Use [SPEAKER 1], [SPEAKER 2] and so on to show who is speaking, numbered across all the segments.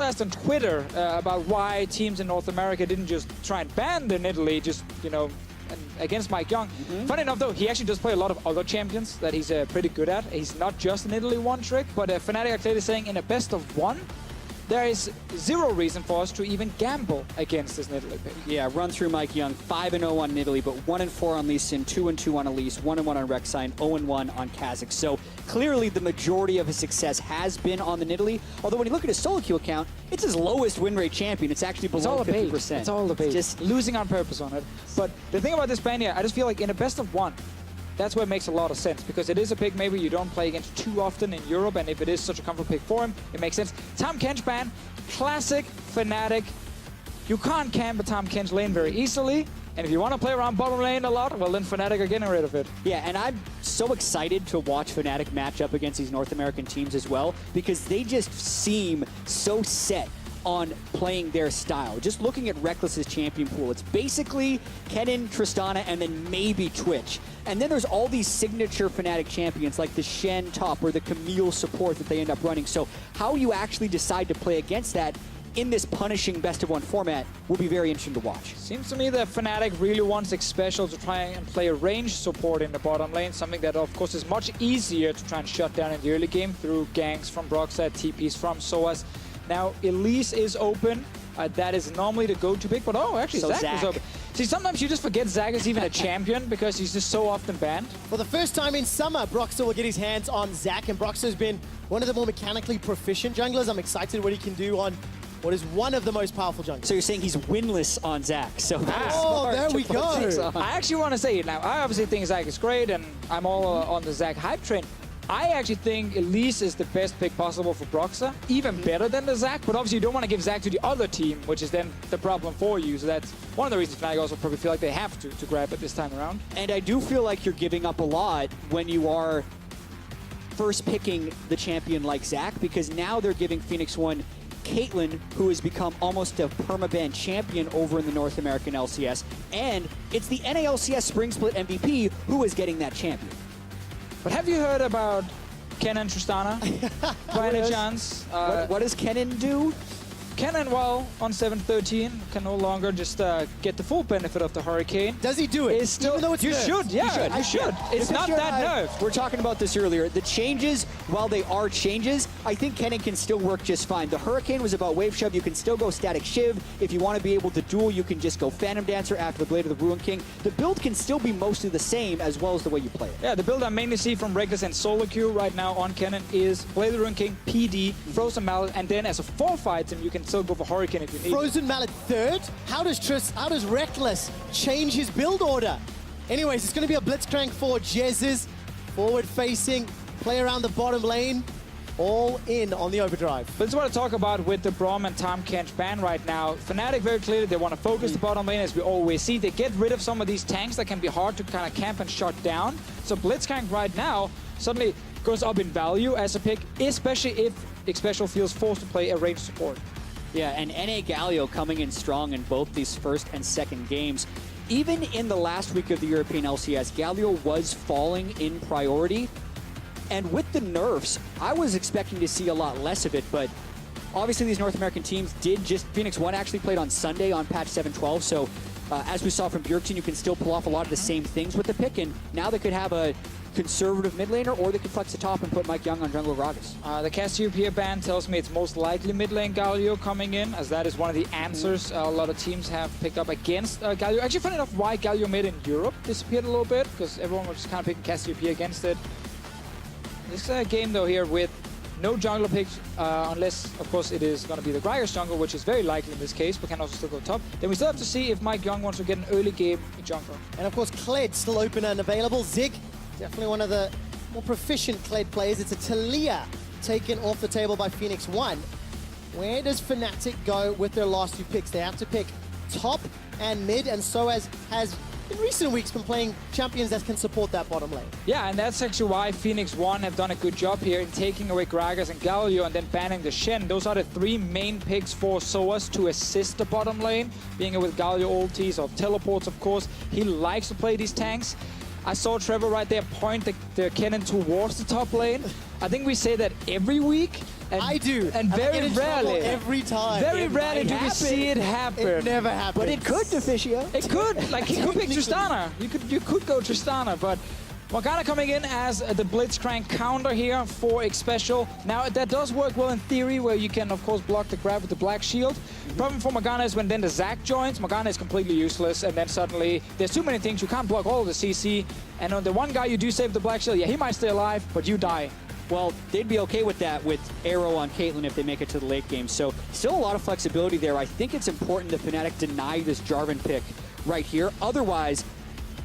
[SPEAKER 1] asked on Twitter about why teams in North America didn't just try and ban the Italy, just, you know, against Mike Young. Funny enough, though, he actually does play a lot of other champions that he's pretty good at. He's not just an Italy one trick, but Fnatic are clearly saying in a best of one, there is zero reason for us to even gamble against this Nidalee pick.
[SPEAKER 2] Yeah, run through Mike Young, 5-0 on Nidalee, but 1-4 on Lee Sin, 2-2 on Elise, 1-1 on Rek'Sai, 0-1 on Kha'Zix. So clearly the majority of his success has been on the Nidalee, although when you look at his solo queue account, it's his lowest win rate champion. It's actually below 50%.
[SPEAKER 1] It's all the bait. Just losing on purpose on it. But the thing about this ban here, I just feel like in a best of one, that's where it makes a lot of sense, because it is a pick maybe you don't play against too often in Europe, and if it is such a comfort pick for him, it makes sense. Tahm Kench ban, classic Fnatic. You can't camp a Tahm Kench lane very easily, and if you want to play around bottom lane a lot, well then Fnatic are getting rid of it.
[SPEAKER 2] Yeah, and I'm so excited to watch Fnatic match up against these North American teams as well, because they just seem so set on playing their style. Just looking at Reckless's champion pool, it's basically Kennen, Tristana, and then maybe Twitch. And then there's all these signature Fnatic champions like the Shen top or the Camille support that they end up running. So how you actually decide to play against that in this punishing best-of-one format will be very interesting to watch.
[SPEAKER 1] Seems to me that Fnatic really wants Xpecial to try and play a range support in the bottom lane, something that of course is much easier to try and shut down in the early game through ganks from Broxah, TPs from Soaz. Now, Elise is open. That is normally the go-to pick, but oh, actually, Zac is open. See, sometimes you just forget Zac is even a champion because he's just so often banned.
[SPEAKER 3] For the first time in summer, Broxah will get his hands on Zac, and Broxah has been one of the more mechanically proficient junglers. I'm excited what he can do on what is one of the most powerful junglers.
[SPEAKER 2] So you're saying he's winless on Zac. So
[SPEAKER 3] oh, there we go.
[SPEAKER 1] I actually want to say it now. I obviously think Zac is great, and I'm all on the Zac hype train. I actually think Elise is the best pick possible for Broxah, even better than the Zac, but obviously you don't want to give Zac to the other team, which is then the problem for you, so that's one of the reasons Fnatic also probably feel like they have to grab it this time around.
[SPEAKER 2] And I do feel like you're giving up a lot when you are first picking the champion like Zac, because now they're giving Phoenix1 Caitlyn, who has become almost a permaban champion over in the North American LCS, and it's the NALCS Spring Split MVP who is getting that champion.
[SPEAKER 1] But have you heard about Kennen Tristana? By any chance?
[SPEAKER 2] What does Kennen do?
[SPEAKER 1] Kennen, well, on 7-13, can no longer just get the full benefit of the Hurricane.
[SPEAKER 3] Does he do it?
[SPEAKER 1] It's still,
[SPEAKER 3] even though it's
[SPEAKER 1] you
[SPEAKER 3] nerfed?
[SPEAKER 1] should, yeah, you should. It's not that nerfed.
[SPEAKER 2] We're talking about this earlier. The changes, while they are changes, I think Kennen can still work just fine. The Hurricane was about wave shove. You can still go static shiv. If you want to be able to duel, you can just go Phantom Dancer after the Blade of the Ruin King. The build can still be mostly the same as well as the way you play it.
[SPEAKER 1] Yeah, the build I mainly see from Reckless and solo queue right now on Kennen is Blade of the Ruin King, PD, Frozen Mallet, and then as a 4th item, you can still go for Hurricane if you need
[SPEAKER 3] Frozen Mallet 3rd? How does Reckless change his build order? Anyways, it's going to be a Blitzcrank for Jezzes. Forward facing, play around the bottom lane, all in on the overdrive.
[SPEAKER 1] But this is what I talk about with the Braum and Tahm Kench ban right now. Fnatic very clearly, they want to focus the bottom lane, as we always see. They get rid of some of these tanks that can be hard to kind of camp and shut down. So Blitzcrank right now suddenly goes up in value as a pick, especially if Xpecial feels forced to play a range support.
[SPEAKER 2] Yeah, and NA Galio coming in strong in both these first and second games. Even in the last week of the European LCS, Galio was falling in priority. And with the nerfs, I was expecting to see a lot less of it, but obviously these North American teams did just... Phoenix1 actually played on Sunday on patch 7.12, so as we saw from Bjergsen, you can still pull off a lot of the same things with the pick, and now they could have a conservative mid laner, or they could flex the top and put Mike Young on jungle Gragas.
[SPEAKER 1] The Cassiopeia ban tells me it's most likely mid lane Galio coming in, as that is one of the answers a lot of teams have picked up against Galio. Actually, funny enough, why Galio mid in Europe disappeared a little bit, because everyone was just kind of picking Cassiopeia against it. This game, though, here with no jungler picks, unless, of course, it is going to be the Gragas jungle, which is very likely in this case, but can also still go top. Then we still have to see if Mike Young wants to get an early game jungle.
[SPEAKER 3] And, of course, Kled still open and available. Zig, definitely one of the more proficient Kled players. It's a Talia taken off the table by Phoenix1. Where does Fnatic go with their last 2 picks? They have to pick top and mid, and Soaz has in recent weeks been playing champions that can support that bottom lane.
[SPEAKER 1] Yeah, and that's actually why Phoenix1 have done a good job here in taking away Gragas and Galio and then banning the Shen. Those are the 3 main picks for Soaz to assist the bottom lane, being it with Galio ultis or teleports, of course. He likes to play these tanks. I saw Trevor right there point the Kennen towards the top lane. I think we say that every week,
[SPEAKER 3] I do.
[SPEAKER 1] And
[SPEAKER 3] I
[SPEAKER 1] very
[SPEAKER 3] get in trouble
[SPEAKER 1] rarely.
[SPEAKER 3] every time.
[SPEAKER 1] Very
[SPEAKER 2] It
[SPEAKER 1] rarely
[SPEAKER 2] might
[SPEAKER 1] do we
[SPEAKER 2] happen.
[SPEAKER 1] see it happen.
[SPEAKER 3] It never happens.
[SPEAKER 2] But it could, Deficio.
[SPEAKER 1] It could. Like, he could pick
[SPEAKER 3] Technically.
[SPEAKER 1] Tristana. You could go Tristana, but Morgana coming in as the Blitzcrank counter here for X-Special. Now, that does work well in theory, where you can, of course, block the grab with the Black Shield. Problem for Morgana is when then the Zac joins, Morgana is completely useless, and then suddenly there's too many things. You can't block all of the CC, and on the one guy you do save the Black Shield, yeah, he might stay alive, but you die.
[SPEAKER 2] Well, they'd be okay with that with Arrow on Caitlyn if they make it to the late game. So still a lot of flexibility there. I think it's important that Fnatic deny this Jarvan pick right here. Otherwise,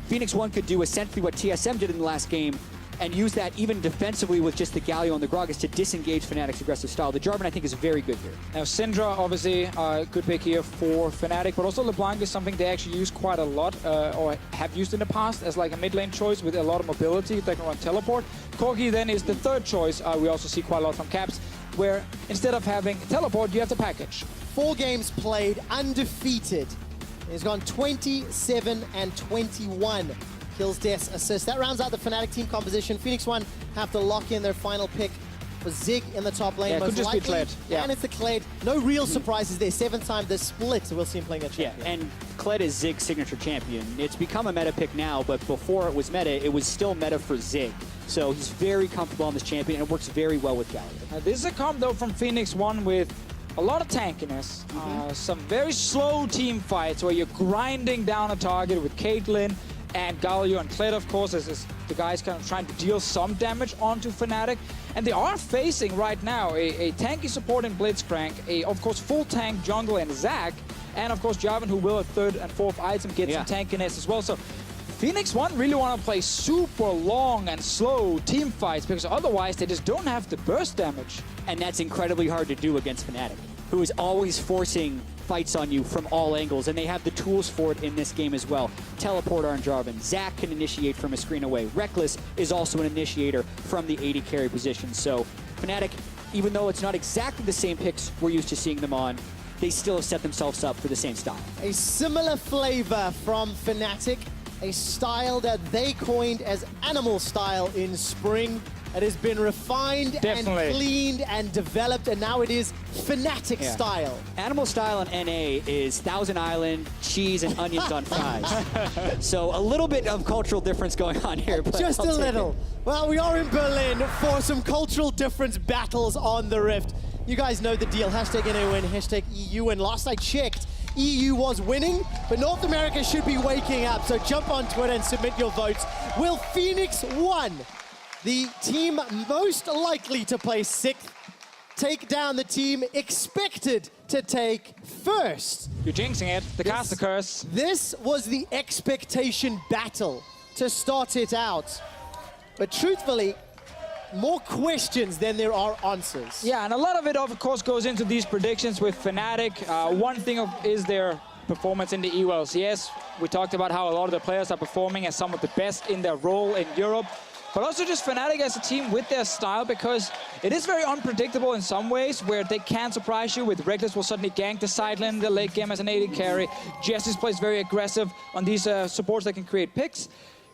[SPEAKER 2] Phoenix1 could do essentially what TSM did in the last game and use that even defensively with just the Galio and the Gragas to disengage Fnatic's aggressive style. The Jarvan, I think, is very good here.
[SPEAKER 1] Now, Syndra, obviously, good pick here for Fnatic, but also LeBlanc is something they actually use quite a lot, or have used in the past as like a mid lane choice with a lot of mobility. They can run teleport. Corgi then is the third choice. We also see quite a lot from Caps, where instead of having teleport, you have the package.
[SPEAKER 3] 4 games played, undefeated. He's gone 27 and 21. Kills, deaths, assists. That rounds out the Fnatic team composition. Phoenix1 have to lock in their final pick for Zig in the top lane.
[SPEAKER 1] Yeah, it
[SPEAKER 3] most
[SPEAKER 1] could just be
[SPEAKER 3] likely.
[SPEAKER 1] Kled. Yeah.
[SPEAKER 3] And it's the Kled. No real surprises there. 7th time this split, so we'll see him playing a
[SPEAKER 2] Yeah,
[SPEAKER 3] champion.
[SPEAKER 2] and Kled is Zig's signature champion. It's become a meta pick now, but before it was meta, it was still meta for Zig. So he's very comfortable on this champion, and it works very well with Galio.
[SPEAKER 1] This is a comp, though, from Phoenix1 with a lot of tankiness, some very slow team fights where you're grinding down a target with Caitlyn and Galio and Kled, of course, as the guys kind of trying to deal some damage onto Fnatic. And they are facing right now a tanky support in Blitzcrank, of course, full tank jungle and Zac, and of course Jarvan, who will at 3rd and 4th item get some tankiness as well. So Phoenix1 really want to play super long and slow team fights because otherwise they just don't have the burst damage.
[SPEAKER 2] And that's incredibly hard to do against Fnatic, who is always forcing fights on you from all angles, and they have the tools for it in this game as well. Teleport on Jarvan. Zac can initiate from a screen away. Reckless is also an initiator from the AD carry position. So Fnatic, even though it's not exactly the same picks we're used to seeing them on, they still have set themselves up for the same style.
[SPEAKER 3] A similar flavor from Fnatic, a style that they coined as animal style in spring. It has been refined and cleaned and developed, and now it is Fnatic style.
[SPEAKER 2] Animal style in NA is Thousand Island, cheese, and onions on fries. So a little bit of cultural difference going on here. But
[SPEAKER 3] Just a little. Well, we are in Berlin for some cultural difference battles on the Rift. You guys know the deal. Hashtag NA win, hashtag EU. And last I checked, EU was winning, but North America should be waking up. So jump on Twitter and submit your votes. Will Phoenix1, the team most likely to play 6th, take down the team expected to take 1st?
[SPEAKER 1] You're jinxing it. The caster curse.
[SPEAKER 3] This was the expectation battle to start it out. But truthfully, more questions than there are answers.
[SPEAKER 1] Yeah, and a lot of it, of course, goes into these predictions with Fnatic. One thing is their performance in the EULCS. We talked about how a lot of the players are performing as some of the best in their role in Europe. But also just Fnatic as a team with their style, because it is very unpredictable in some ways, where they can surprise you with Reckless will suddenly gank the side lane in the late game as an AD carry. Jessis plays very aggressive on these supports that can create picks.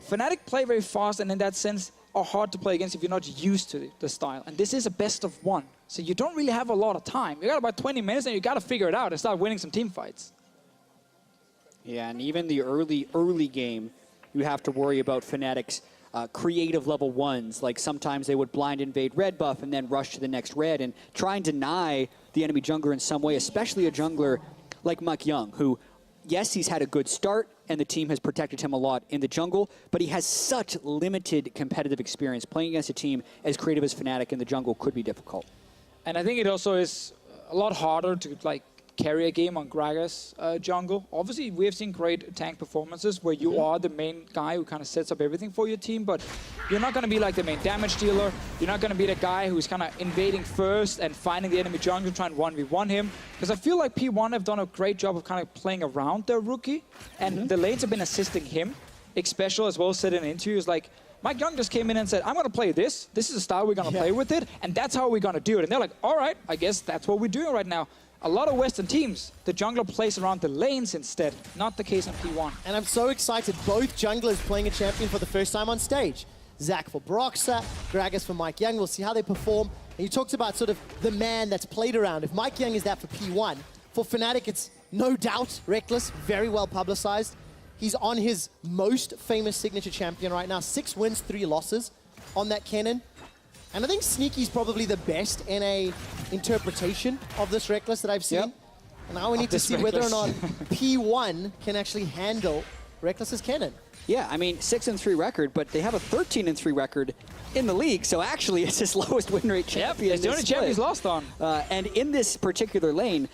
[SPEAKER 1] Fnatic play very fast, and in that sense are hard to play against if you're not used to the style. And this is a best of 1, so you don't really have a lot of time. You got about 20 minutes, and you got to figure it out and start winning some team fights.
[SPEAKER 2] Yeah, and even the early game, you have to worry about Fnatic's creative level 1s. Like sometimes they would blind invade red buff and then rush to the next red and try and deny the enemy jungler in some way, especially a jungler like Mike Young, who, yes, he's had a good start and the team has protected him a lot in the jungle, but he has such limited competitive experience. Playing against a team as creative as Fnatic in the jungle could be difficult.
[SPEAKER 1] And I think it also is a lot harder to carry a game on Gragas jungle. Obviously, we have seen great tank performances where you are the main guy who kind of sets up everything for your team, but you're not going to be like the main damage dealer. You're not going to be the guy who's kind of invading first and finding the enemy jungle, trying to 1v1 him. Because I feel like P1 have done a great job of kind of playing around their rookie, and the lanes have been assisting him. X-Special as well said in an interview, is like, Mike Young just came in and said, I'm going to play this. This is the style we're going to play with it, and that's how we're going to do it. And they're like, all right, I guess that's what we're doing right now. A lot of Western teams, the jungler plays around the lanes instead, not the case on P1.
[SPEAKER 3] And I'm so excited, both junglers playing a champion for the first time on stage. Zac for Broxah, Gragas for Mike Young. We'll see how they perform And you talked about sort of the man that's played around. If Mike Young is that for P1, for Fnatic, it's no doubt Reckless, very well publicized. He's on his most famous signature champion right now. 6 wins, 3 losses on that Kennen. And I think Sneaky's probably the best in a interpretation of this Reckless that I've seen.
[SPEAKER 1] Yep.
[SPEAKER 3] And now we need to see whether or not P1 can actually handle Reckless's Kennen.
[SPEAKER 2] Yeah, I mean, 6-3 record, but they have a 13-3 record in the league, so actually it's his lowest win rate champion.
[SPEAKER 1] It's the only champion he's lost on.
[SPEAKER 2] And in this particular lane,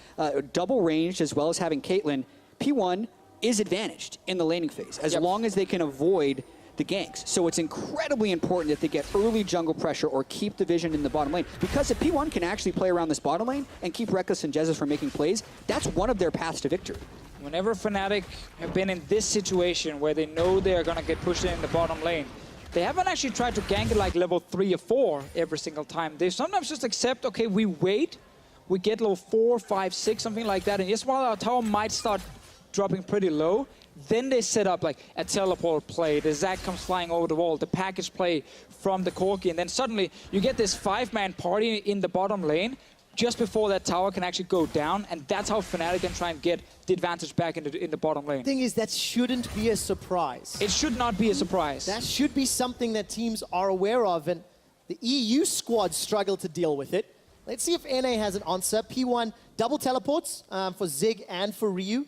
[SPEAKER 2] double ranged as well as having Caitlyn, P1 is advantaged in the laning phase, as long as they can avoid the ganks. So it's incredibly important that they get early jungle pressure or keep the vision in the bottom lane. Because if P1 can actually play around this bottom lane and keep Reckless and Jesus from making plays, that's one of their paths to victory.
[SPEAKER 1] Whenever Fnatic have been in this situation where they know they're going to get pushed in the bottom lane, they haven't actually tried to gank it like level 3 or 4 every single time. They sometimes just accept, okay, we wait, we get level 4, 5, 6, something like that, and just while our tower might start dropping pretty low, then they set up like a teleport play, the Zac comes flying over the wall, the package play from the Corki, and then suddenly you get this 5-man party in the bottom lane just before that tower can actually go down, and that's how Fnatic can try and get the advantage back in the bottom lane.
[SPEAKER 3] The thing is, that shouldn't be a surprise.
[SPEAKER 1] It should not be a surprise.
[SPEAKER 3] That should be something that teams are aware of, and the EU squad struggle to deal with it. Let's see if NA has an answer. P1 double teleports for Zig and for Ryu.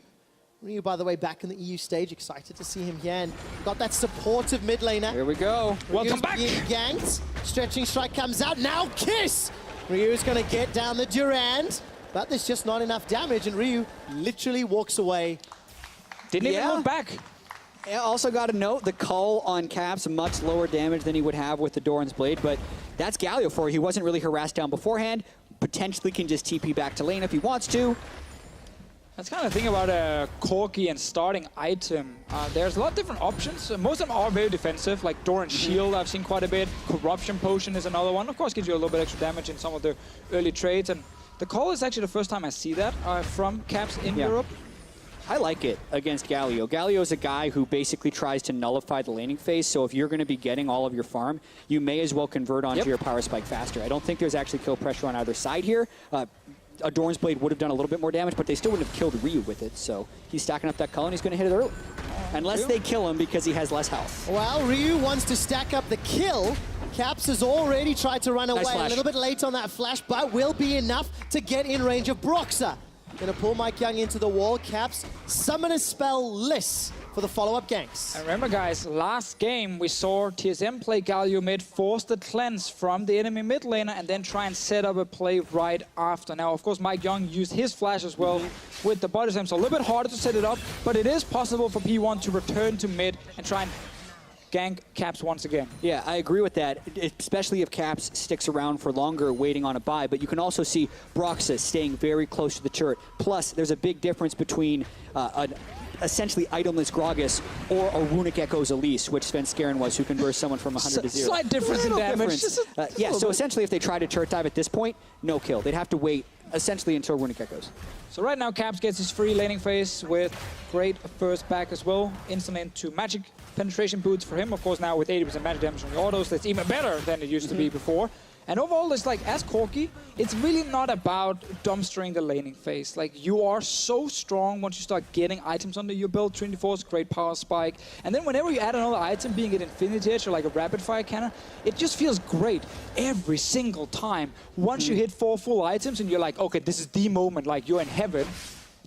[SPEAKER 3] Ryu, by the way, back in the EU stage. Excited to see him here, and got that supportive mid laner.
[SPEAKER 2] Here we go.
[SPEAKER 1] Welcome back.
[SPEAKER 3] Being ganked. Stretching strike comes out. Now Kiss! Ryu's going to get down the Durand, but there's just not enough damage, and Ryu literally walks away.
[SPEAKER 1] Didn't even look back.
[SPEAKER 2] I also got to note the call on Caps, much lower damage than he would have with the Doran's Blade, but that's Galio for you. He wasn't really harassed down beforehand. Potentially can just TP back to lane if he wants to.
[SPEAKER 1] That's kind of the thing about a Corki and starting item. There's a lot of different options. Most of them are very defensive, like Doran's Shield I've seen quite a bit. Corruption Potion is another one. Of course, gives you a little bit extra damage in some of the early trades. And the call is actually the first time I see that from Caps in Europe.
[SPEAKER 2] I like it against Galio. Galio is a guy who basically tries to nullify the laning phase, so if you're going to be getting all of your farm, you may as well convert onto your power spike faster. I don't think there's actually kill pressure on either side here. A Doran's Blade would have done a little bit more damage, but they still wouldn't have killed Ryu with it, so he's stacking up that cull and he's going to hit it early. Unless they kill him because he has less health.
[SPEAKER 3] Well, Ryu wants to stack up the kill. Caps has already tried to run away. A little bit late on that flash, but will be enough to get in range of Broxah. Gonna pull Mike Young into the wall. Caps summon a spell-less for the follow-up ganks.
[SPEAKER 1] And remember, guys, last game we saw TSM play Galio mid, force the cleanse from the enemy mid laner, and then try and set up a play right after. Now, of course, Mike Young used his flash as well with the body slam, so a little bit harder to set it up, but it is possible for P1 to return to mid and try and gank Caps once again.
[SPEAKER 2] Yeah, I agree with that, especially if Caps sticks around for longer waiting on a buy, but you can also see Broxah staying very close to the turret. Plus, there's a big difference between an essentially itemless Gragas or a Runic Echo's Elise, which Sven Skaren was, who can burst someone from 100 to 0.
[SPEAKER 1] Slight difference in damage.
[SPEAKER 2] Yeah, so essentially if they try to turret dive at this point, no kill. They'd have to wait essentially until Runic Echoes.
[SPEAKER 1] So right now Caps gets his free laning phase with great first back as well. Instant into magic penetration boots for him. Of course now with 80% magic damage on the autos, that's even better than it used to be before. And overall, it's like, as Corki, it's really not about dumpstering the laning phase. Like, you are so strong once you start getting items under your belt. Trinity Force, great power spike. And then whenever you add another item, being an Infinity Edge or like a rapid fire cannon, it just feels great every single time. Once you hit 4 full items and you're like, okay, this is the moment, like you're in heaven,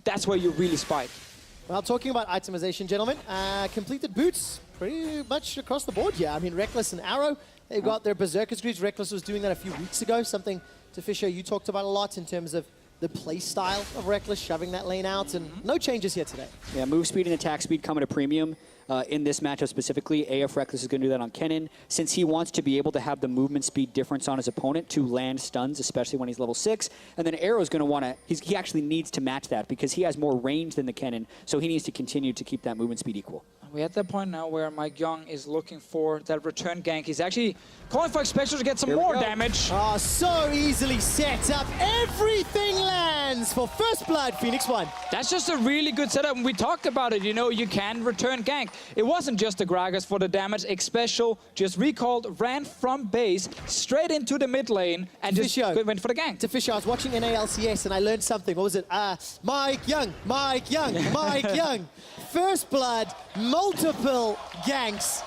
[SPEAKER 1] that's where you really spike.
[SPEAKER 3] Well, talking about itemization, gentlemen, completed boots pretty much across the board here. I mean, Reckless and Arrow, they've got their Berserker's Greaves. Reckless was doing that a few weeks ago, something to Fisher you talked about a lot in terms of the play style of Reckless, shoving that lane out, and no changes here today.
[SPEAKER 2] Yeah, move speed and attack speed come at a premium. In this matchup specifically, AF Reckless is going to do that on Kennen, since he wants to be able to have the movement speed difference on his opponent to land stuns, especially when he's level 6. And then Arrow's going to want to, he actually needs to match that because he has more range than the Kennen, so he needs to continue to keep that movement speed equal.
[SPEAKER 1] we're at that point now where Mike Young is looking for that return gank. He's actually calling for Xpecial to get some more damage.
[SPEAKER 3] Oh, so easily set up. Everything lands for first blood, Phoenix1.
[SPEAKER 1] That's just a really good setup. And we talked about it, you know, you can return gank. It wasn't just the Gragas for the damage. Xpecial just recalled, ran from base straight into the mid lane and just went for the gank.
[SPEAKER 3] Fisher, I was watching NALCS and I learned something. What was it? Mike Young, Mike Young, Mike Young. First blood, multiple ganks,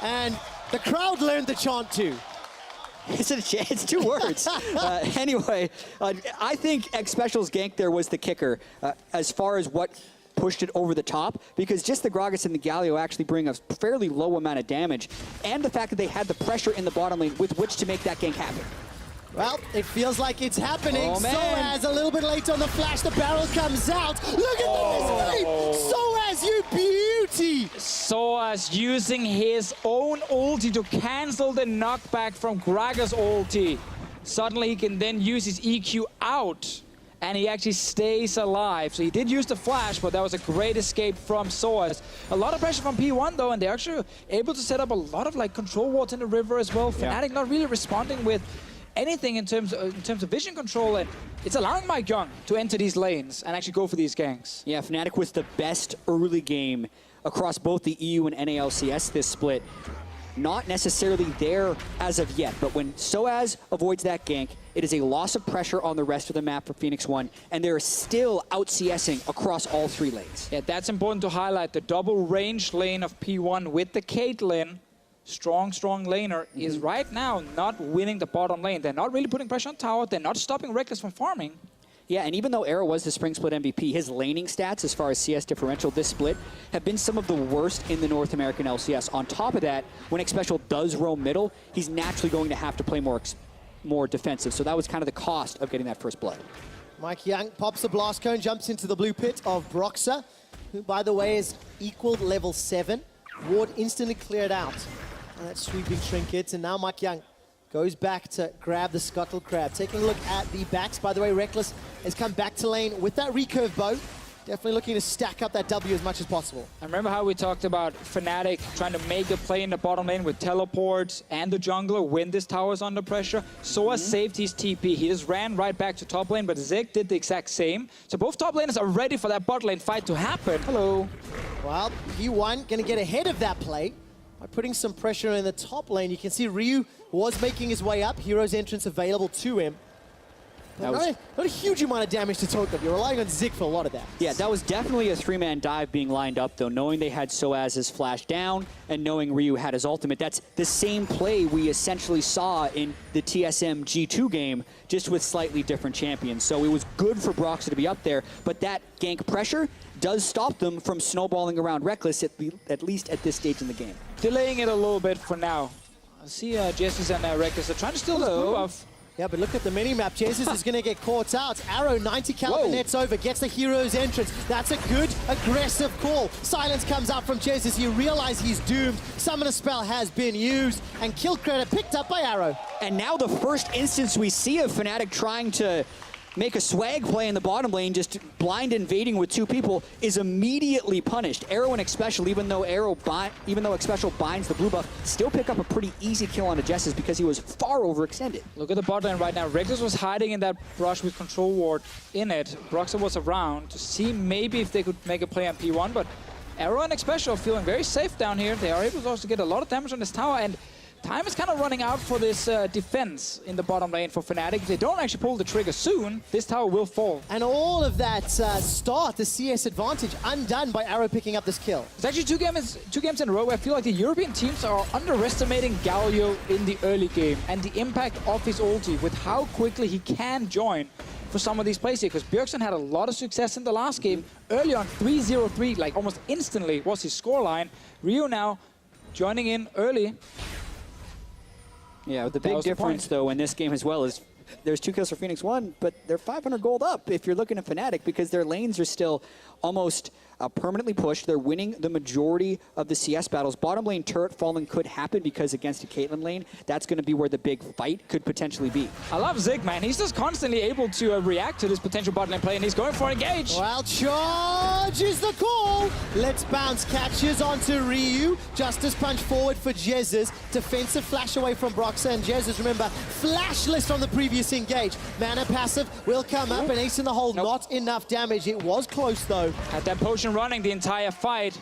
[SPEAKER 3] and the crowd learned the chant too.
[SPEAKER 2] It's 2 words. Anyway, I think Xpecial's gank there was the kicker as far as what pushed it over the top, because just the Gragas and the Galio actually bring a fairly low amount of damage, and the fact that they had the pressure in the bottom lane with which to make that gank happen.
[SPEAKER 3] Well, it feels like it's happening.
[SPEAKER 2] Oh, man.
[SPEAKER 3] Soaz a little bit late on the flash. The barrel comes out. Look at the misplay. Soaz, you beauty.
[SPEAKER 1] Soaz using his own ulti to cancel the knockback from Gragas' ulti. Suddenly he can then use his EQ out, and he actually stays alive. So he did use the flash, but that was a great escape from Soaz. A lot of pressure from P1 though, and they're actually able to set up a lot of like control wards in the river as well. Fnatic not really responding with anything in terms of vision control, and it's allowing Mike Young to enter these lanes and actually go for these ganks.
[SPEAKER 2] Yeah, Fnatic was the best early game across both the EU and NALCS this split. Not necessarily there as of yet, but when Soaz avoids that gank, it is a loss of pressure on the rest of the map for Phoenix1, and they're still out-CSing across all 3 lanes.
[SPEAKER 1] Yeah, that's important to highlight. The double range lane of P1 with the Caitlyn, strong laner, is right now not winning the bottom lane. They're not really putting pressure on tower. They're not stopping Reckless from farming.
[SPEAKER 2] Yeah, and even though Arrow was the Spring Split MVP, his laning stats as far as CS differential this split have been some of the worst in the North American LCS. On top of that, when Xpecial does roam middle, he's naturally going to have to play more defensive. So that was kind of the cost of getting that first blood.
[SPEAKER 3] Mike Young pops the blast cone, jumps into the blue pit of Broxah, who, by the way, is equaled level 7. Ward instantly cleared out. That sweeping trinket, and now Mike Young goes back to grab the Scuttle Crab. Taking a look at the backs, by the way, Reckless has come back to lane with that recurve bow. Definitely looking to stack up that W as much as possible.
[SPEAKER 1] I remember how we talked about Fnatic trying to make a play in the bottom lane with teleports and the jungler when this tower is under pressure. Soaz saved his TP. He just ran right back to top lane, but Zig did the exact same. So both top laners are ready for that bot lane fight to happen. Hello.
[SPEAKER 3] Well, P1 going to get ahead of that play by putting some pressure in the top lane. You can see Ryu was making his way up. Hero's entrance available to him. But not a huge amount of damage to talk of. You're relying on Zig for a lot of that.
[SPEAKER 2] Yeah, that was definitely a 3-man dive being lined up, though, knowing they had Soaz's flash down and knowing Ryu had his ultimate. That's the same play we essentially saw in the TSM G2 game, just with slightly different champions. So it was good for Broxah to be up there, but that gank pressure does stop them from snowballing around Reckless, at least at this stage in the game.
[SPEAKER 1] Delaying it a little bit for now. I see Jesus and Reckless are trying to steal this blue buff.
[SPEAKER 3] Yeah, but look at the mini-map. Jesus is going to get caught out. Arrow, 90 caliber nets over, gets the hero's entrance. That's a good, aggressive call. Silence comes out from Jesus. You realize he's doomed. Summoner spell has been used, and kill credit picked up by Arrow.
[SPEAKER 2] And now the first instance we see of Fnatic trying to make a swag play in the bottom lane, just blind invading with 2 people, is immediately punished. Arrow and Xpecial, even though Xpecial binds the blue buff, still pick up a pretty easy kill on Jessus because he was far overextended.
[SPEAKER 1] Look at the bot lane right now. Reckless was hiding in that brush with control ward in it. Broxah was around to see maybe if they could make a play on P1, but Arrow and Xpecial are feeling very safe down here. They are able to also get a lot of damage on this tower, and time is kind of running out for this defense in the bottom lane for Fnatic. If they don't actually pull the trigger soon, this tower will fall.
[SPEAKER 3] And all of that start, the CS advantage, undone by Arrow picking up this kill.
[SPEAKER 1] It's actually two games in a row where I feel like the European teams are underestimating Galio in the early game and the impact of his ulti with how quickly he can join for some of these plays here. Because Bjergsen had a lot of success in the last game. Early on, 3-0-3, like almost instantly was his scoreline. Ryu now joining in early.
[SPEAKER 2] Yeah, the big difference, though, in this game as well is there's 2 kills for Phoenix1, but they're 500 gold up if you're looking at Fnatic because their lanes are still almost permanently pushed. They're winning the majority of the CS battles. Bottom lane turret falling could happen because against a Caitlyn lane, that's going to be where the big fight could potentially be.
[SPEAKER 1] I love Zig, man. He's just constantly able to react to this potential bot lane play, and he's going for an engage.
[SPEAKER 3] Well, charge is the call. Let's bounce. Catches onto Ryu. Justice punch forward for Jesus. Defensive flash away from Broxah, and Jesus, remember, flashless from the previous engage. Mana passive will come up, and ace in the hole, not enough damage. It was close, though.
[SPEAKER 1] Had that potion running the entire fight.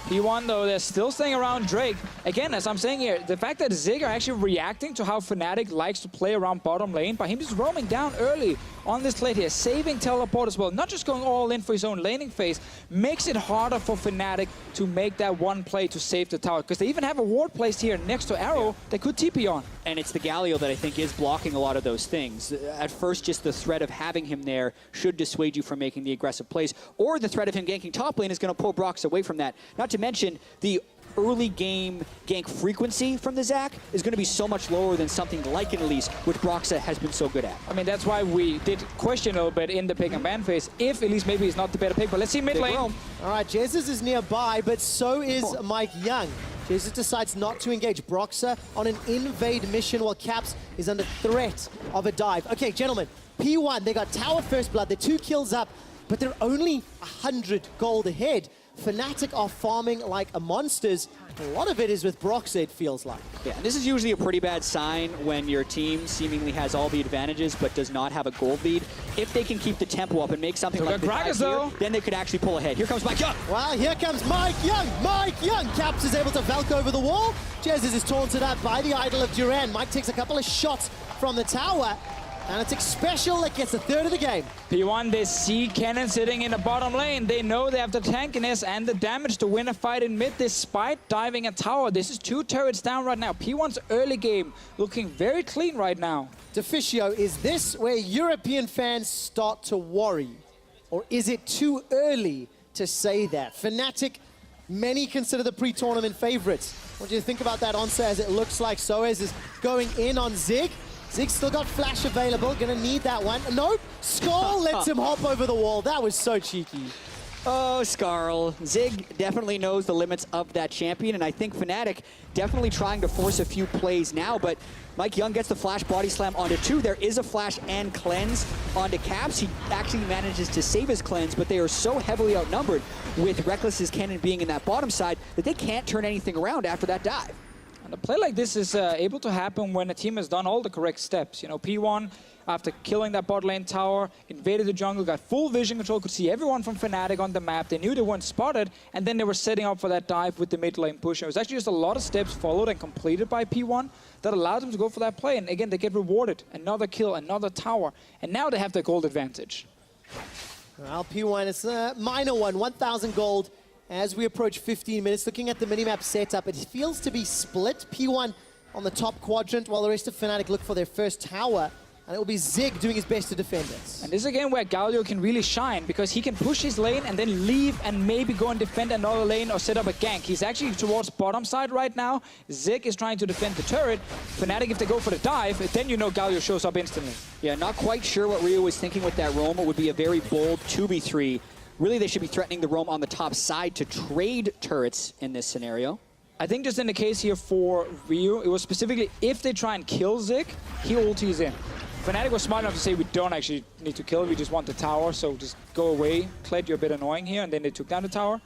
[SPEAKER 1] P1, though, they're still staying around Drake. Again, as I'm saying here, the fact that Zig are actually reacting to how Fnatic likes to play around bottom lane by him just roaming down early on this plate here, saving teleport as well, not just going all in for his own laning phase, makes it harder for Fnatic to make that one play to save the tower. Because they even have a ward placed here next to Arrow that could TP on.
[SPEAKER 2] And it's the Galio that I think is blocking a lot of those things. At first, just the threat of having him there should dissuade you from making the aggressive plays, or the threat of him ganking top lane is going to pull Brox away from that. Not to mention, the early game gank frequency from the Zac is going to be so much lower than something like an Elise, which Broxah has been so good at.
[SPEAKER 1] I mean, that's why we did question a little bit in the pick and ban phase if Elise maybe is not the better pick, but let's see mid lane.
[SPEAKER 3] All right, Jesus is nearby, but so is Mike Young. Jesus decides not to engage Broxah on an invade mission while Caps is under threat of a dive. Okay, gentlemen, P1, they got tower first blood, they're 2 kills up, but they're only 100 gold ahead. Fnatic are farming like a monsters. A lot of it is with Broxah, it feels like.
[SPEAKER 2] Yeah, and this is usually a pretty bad sign when your team seemingly has all the advantages but does not have a gold lead. If they can keep the tempo up and make something like the dive here, then they could actually pull ahead. Here comes Mike Young.
[SPEAKER 3] Well, here comes Mike Young. Mike Young. Caps is able to Valk over the wall. Jesus is taunted up by the idol of Duran. Mike takes a couple of shots from the tower. Analytics special that gets the third of the game.
[SPEAKER 1] P1, they see Kennen sitting in the bottom lane. They know they have the tankiness and the damage to win a fight in mid despite diving a tower. This is 2 turrets down right now. P1's early game looking very clean right now.
[SPEAKER 3] Deficio, is this where European fans start to worry? Or is it too early to say that? Fnatic, many consider the pre-tournament favorites. What do you think about that answer as it looks like Soez is going in on Zig? Zig's still got flash available, gonna need that one. Nope, Skull lets him hop over the wall. That was so cheeky.
[SPEAKER 2] Oh, Skarl. Zig definitely knows the limits of that champion, and I think Fnatic definitely trying to force a few plays now, but Mike Young gets the flash body slam onto 2. There is a flash and cleanse onto Caps. He actually manages to save his cleanse, but they are so heavily outnumbered with Reckless's cannon being in that bottom side that they can't turn anything around after that dive.
[SPEAKER 1] And a play like this is able to happen when a team has done all the correct steps. You know, P1, after killing that bot lane tower, invaded the jungle, got full vision control, could see everyone from Fnatic on the map. They knew they weren't spotted, and then they were setting up for that dive with the mid lane push. And it was actually just a lot of steps followed and completed by P1 that allowed them to go for that play. And again, they get rewarded. Another kill, another tower. And now they have the gold advantage.
[SPEAKER 3] Well, P1, it's a minor one, 1,000 gold. As we approach 15 minutes, looking at the minimap setup, it feels to be split. P1 on the top quadrant, while the rest of Fnatic look for their first tower. And it will be Zig doing his best to defend it.
[SPEAKER 1] And this is again where Galio can really shine, because he can push his lane and then leave and maybe go and defend another lane or set up a gank. He's actually towards bottom side right now. Zig is trying to defend the turret. Fnatic, if they go for the dive, then you know Galio shows up instantly.
[SPEAKER 2] Yeah, not quite sure what Rio was thinking with that roam. It would be a very bold 2v3. Really, they should be threatening the roam on the top side to trade turrets in this scenario.
[SPEAKER 1] I think just in the case here for Ryu, it was specifically if they try and kill Zig, he ultis in. Fnatic was smart enough to say we don't actually need to kill, we just want the tower, so just go away. Kled, you're a bit annoying here, and then they took down the tower.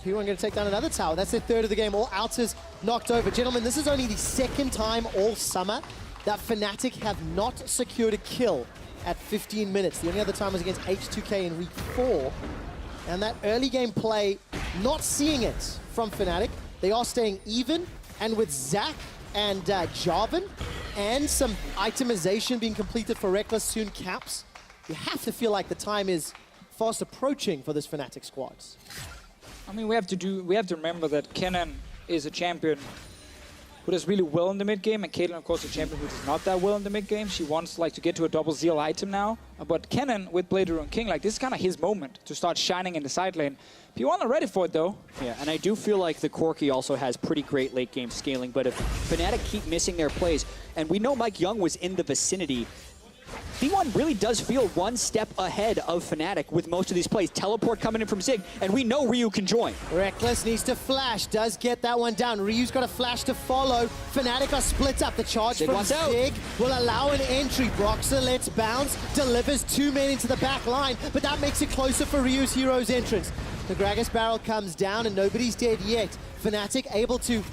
[SPEAKER 3] P1 going to take down another tower. That's their third of the game. All outers knocked over. Gentlemen, this is only the second time all summer that Fnatic have not secured a kill at 15 minutes. The only other time was against H2K in week 4. And that early game play, not seeing it from Fnatic. They are staying even, and with Zac and Jarvan, and some itemization being completed for Reckless, soon Caps, you have to feel like the time is fast approaching for this Fnatic squads.
[SPEAKER 1] I mean, we have to remember that Kennen is a champion who does really well in the mid game, and Caitlyn, of course, a champion who does not that well in the mid game. She wants like to get to a double zeal item now. But Kennen with Blade Ruin King, like this is kind of his moment to start shining in the side lane. P1 are ready for it though.
[SPEAKER 2] Yeah, and I do feel like the Corki also has pretty great late game scaling, but if Fnatic keep missing their plays, and we know Mike Young was in the vicinity, P1 really does feel one step ahead of Fnatic with most of these plays. Teleport coming in from Zig, and we know Ryu can join.
[SPEAKER 3] Reckless needs to flash, does get that one down. Ryu's got a flash to follow. Fnatic are split up. The charge
[SPEAKER 2] Zig
[SPEAKER 3] from
[SPEAKER 2] wants out.
[SPEAKER 3] Zig will allow an entry. Broxer lets bounce, delivers 2 men into the back line, but that makes it closer for Ryu's Hero's entrance. The Gragas barrel comes down and nobody's dead yet. Fnatic able to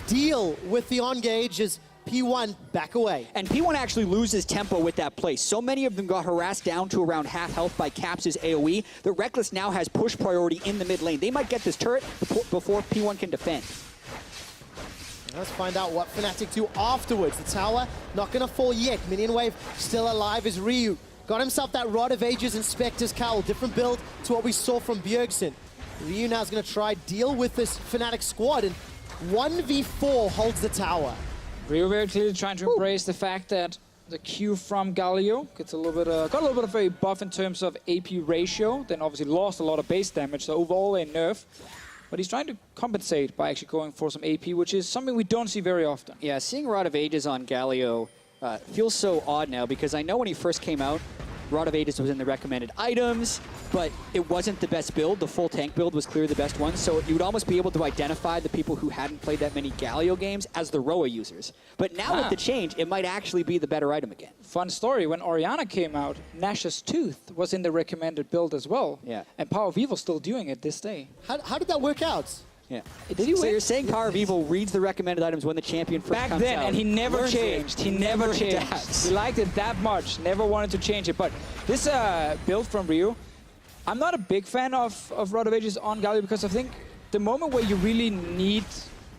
[SPEAKER 3] deal with the on-gauge as P1 back away.
[SPEAKER 2] And P1 actually loses tempo with that play. So many of them got harassed down to around half health by Caps' AoE. The Reckless now has push priority in the mid lane. They might get this turret before P1 can defend.
[SPEAKER 3] Let's find out what Fnatic do afterwards. The tower not going to fall yet. Minion wave still alive as Ryu got himself that Rod of Ages and Spectre's Cowl. Different build to what we saw from Bjergsen. Ryu now is going to try deal with this Fnatic squad, and 1v4 holds the tower.
[SPEAKER 1] Ryu very clearly trying to embrace the fact that the Q from Galio gets a little bit, got a little bit of a buff in terms of AP ratio, then obviously lost a lot of base damage, so overall a nerf. But he's trying to compensate by actually going for some AP, which is something we don't see very often.
[SPEAKER 2] Yeah, seeing Rod of Ages on Galio feels so odd now, because I know when he first came out, Rod of Ages was in the recommended items, but it wasn't the best build. The full tank build was clearly the best one, so you would almost be able to identify the people who hadn't played that many Galio games as the Roa users. But now with the change, it might actually be the better item again.
[SPEAKER 1] Fun story, when Orianna came out, Nash's Tooth was in the recommended build as well.
[SPEAKER 2] Yeah.
[SPEAKER 1] And Power of Evil's still doing it this day.
[SPEAKER 3] How did that work out?
[SPEAKER 2] Yeah.
[SPEAKER 1] Did he
[SPEAKER 2] So
[SPEAKER 1] win?
[SPEAKER 2] you're saying Power of Evil reads the recommended items when the champion first
[SPEAKER 1] Back
[SPEAKER 2] comes
[SPEAKER 1] then,
[SPEAKER 2] out.
[SPEAKER 1] and he never
[SPEAKER 2] Learns
[SPEAKER 1] changed.
[SPEAKER 2] it.
[SPEAKER 1] He never changed.
[SPEAKER 2] adapts.
[SPEAKER 1] He liked it that much, never wanted to change it. But this build from Ryu, I'm not a big fan of Rod of Ages on Galio, because I think the moment where you really need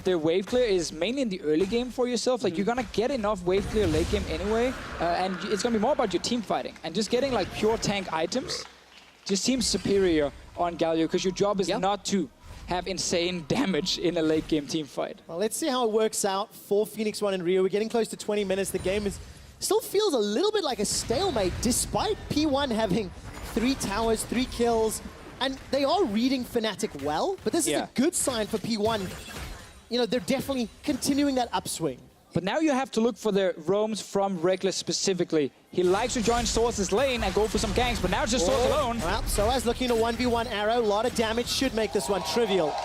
[SPEAKER 1] the wave clear is mainly in the early game for yourself. Like, you're gonna get enough wave clear late game anyway, and it's gonna be more about your team fighting. And just getting like pure tank items just seems superior on Galio, because your job is not to have insane damage in a late game team fight.
[SPEAKER 3] Well, let's see how it works out for Phoenix1 and Rio. We're getting close to 20 minutes. The game still feels a little bit like a stalemate, despite P1 having 3 towers, 3 kills, and they are reading Fnatic well, but this is a good sign for P1. You know, they're definitely continuing that upswing.
[SPEAKER 1] But now you have to look for the roams from Reckless specifically. He likes to join Source's lane and go for some ganks, but now it's just Source alone.
[SPEAKER 3] Well, Soaz looking to 1v1 arrow. A lot of damage should make this one trivial.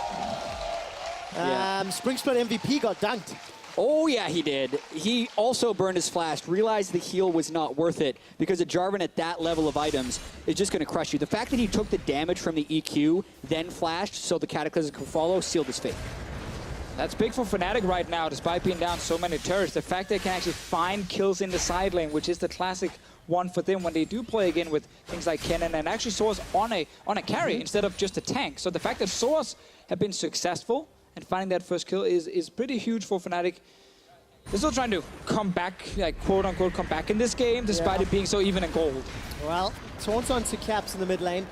[SPEAKER 3] Spring Split MVP got dunked.
[SPEAKER 2] Oh, yeah, he did. He also burned his flash, realized the heal was not worth it, because a Jarvan at that level of items is just going to crush you. The fact that he took the damage from the EQ, then flashed so the Cataclysm could follow, sealed his fate.
[SPEAKER 1] That's big for Fnatic right now, despite being down so many turrets. The fact they can actually find kills in the side lane, which is the classic one for them when they do play again with things like Kennen and actually Source on a carry instead of just a tank. So the fact that Source have been successful and finding that first kill is pretty huge for Fnatic. They're still trying to come back, like quote-unquote come back in this game, despite it being so even in gold.
[SPEAKER 3] Well, taunts onto Caps in the mid lane.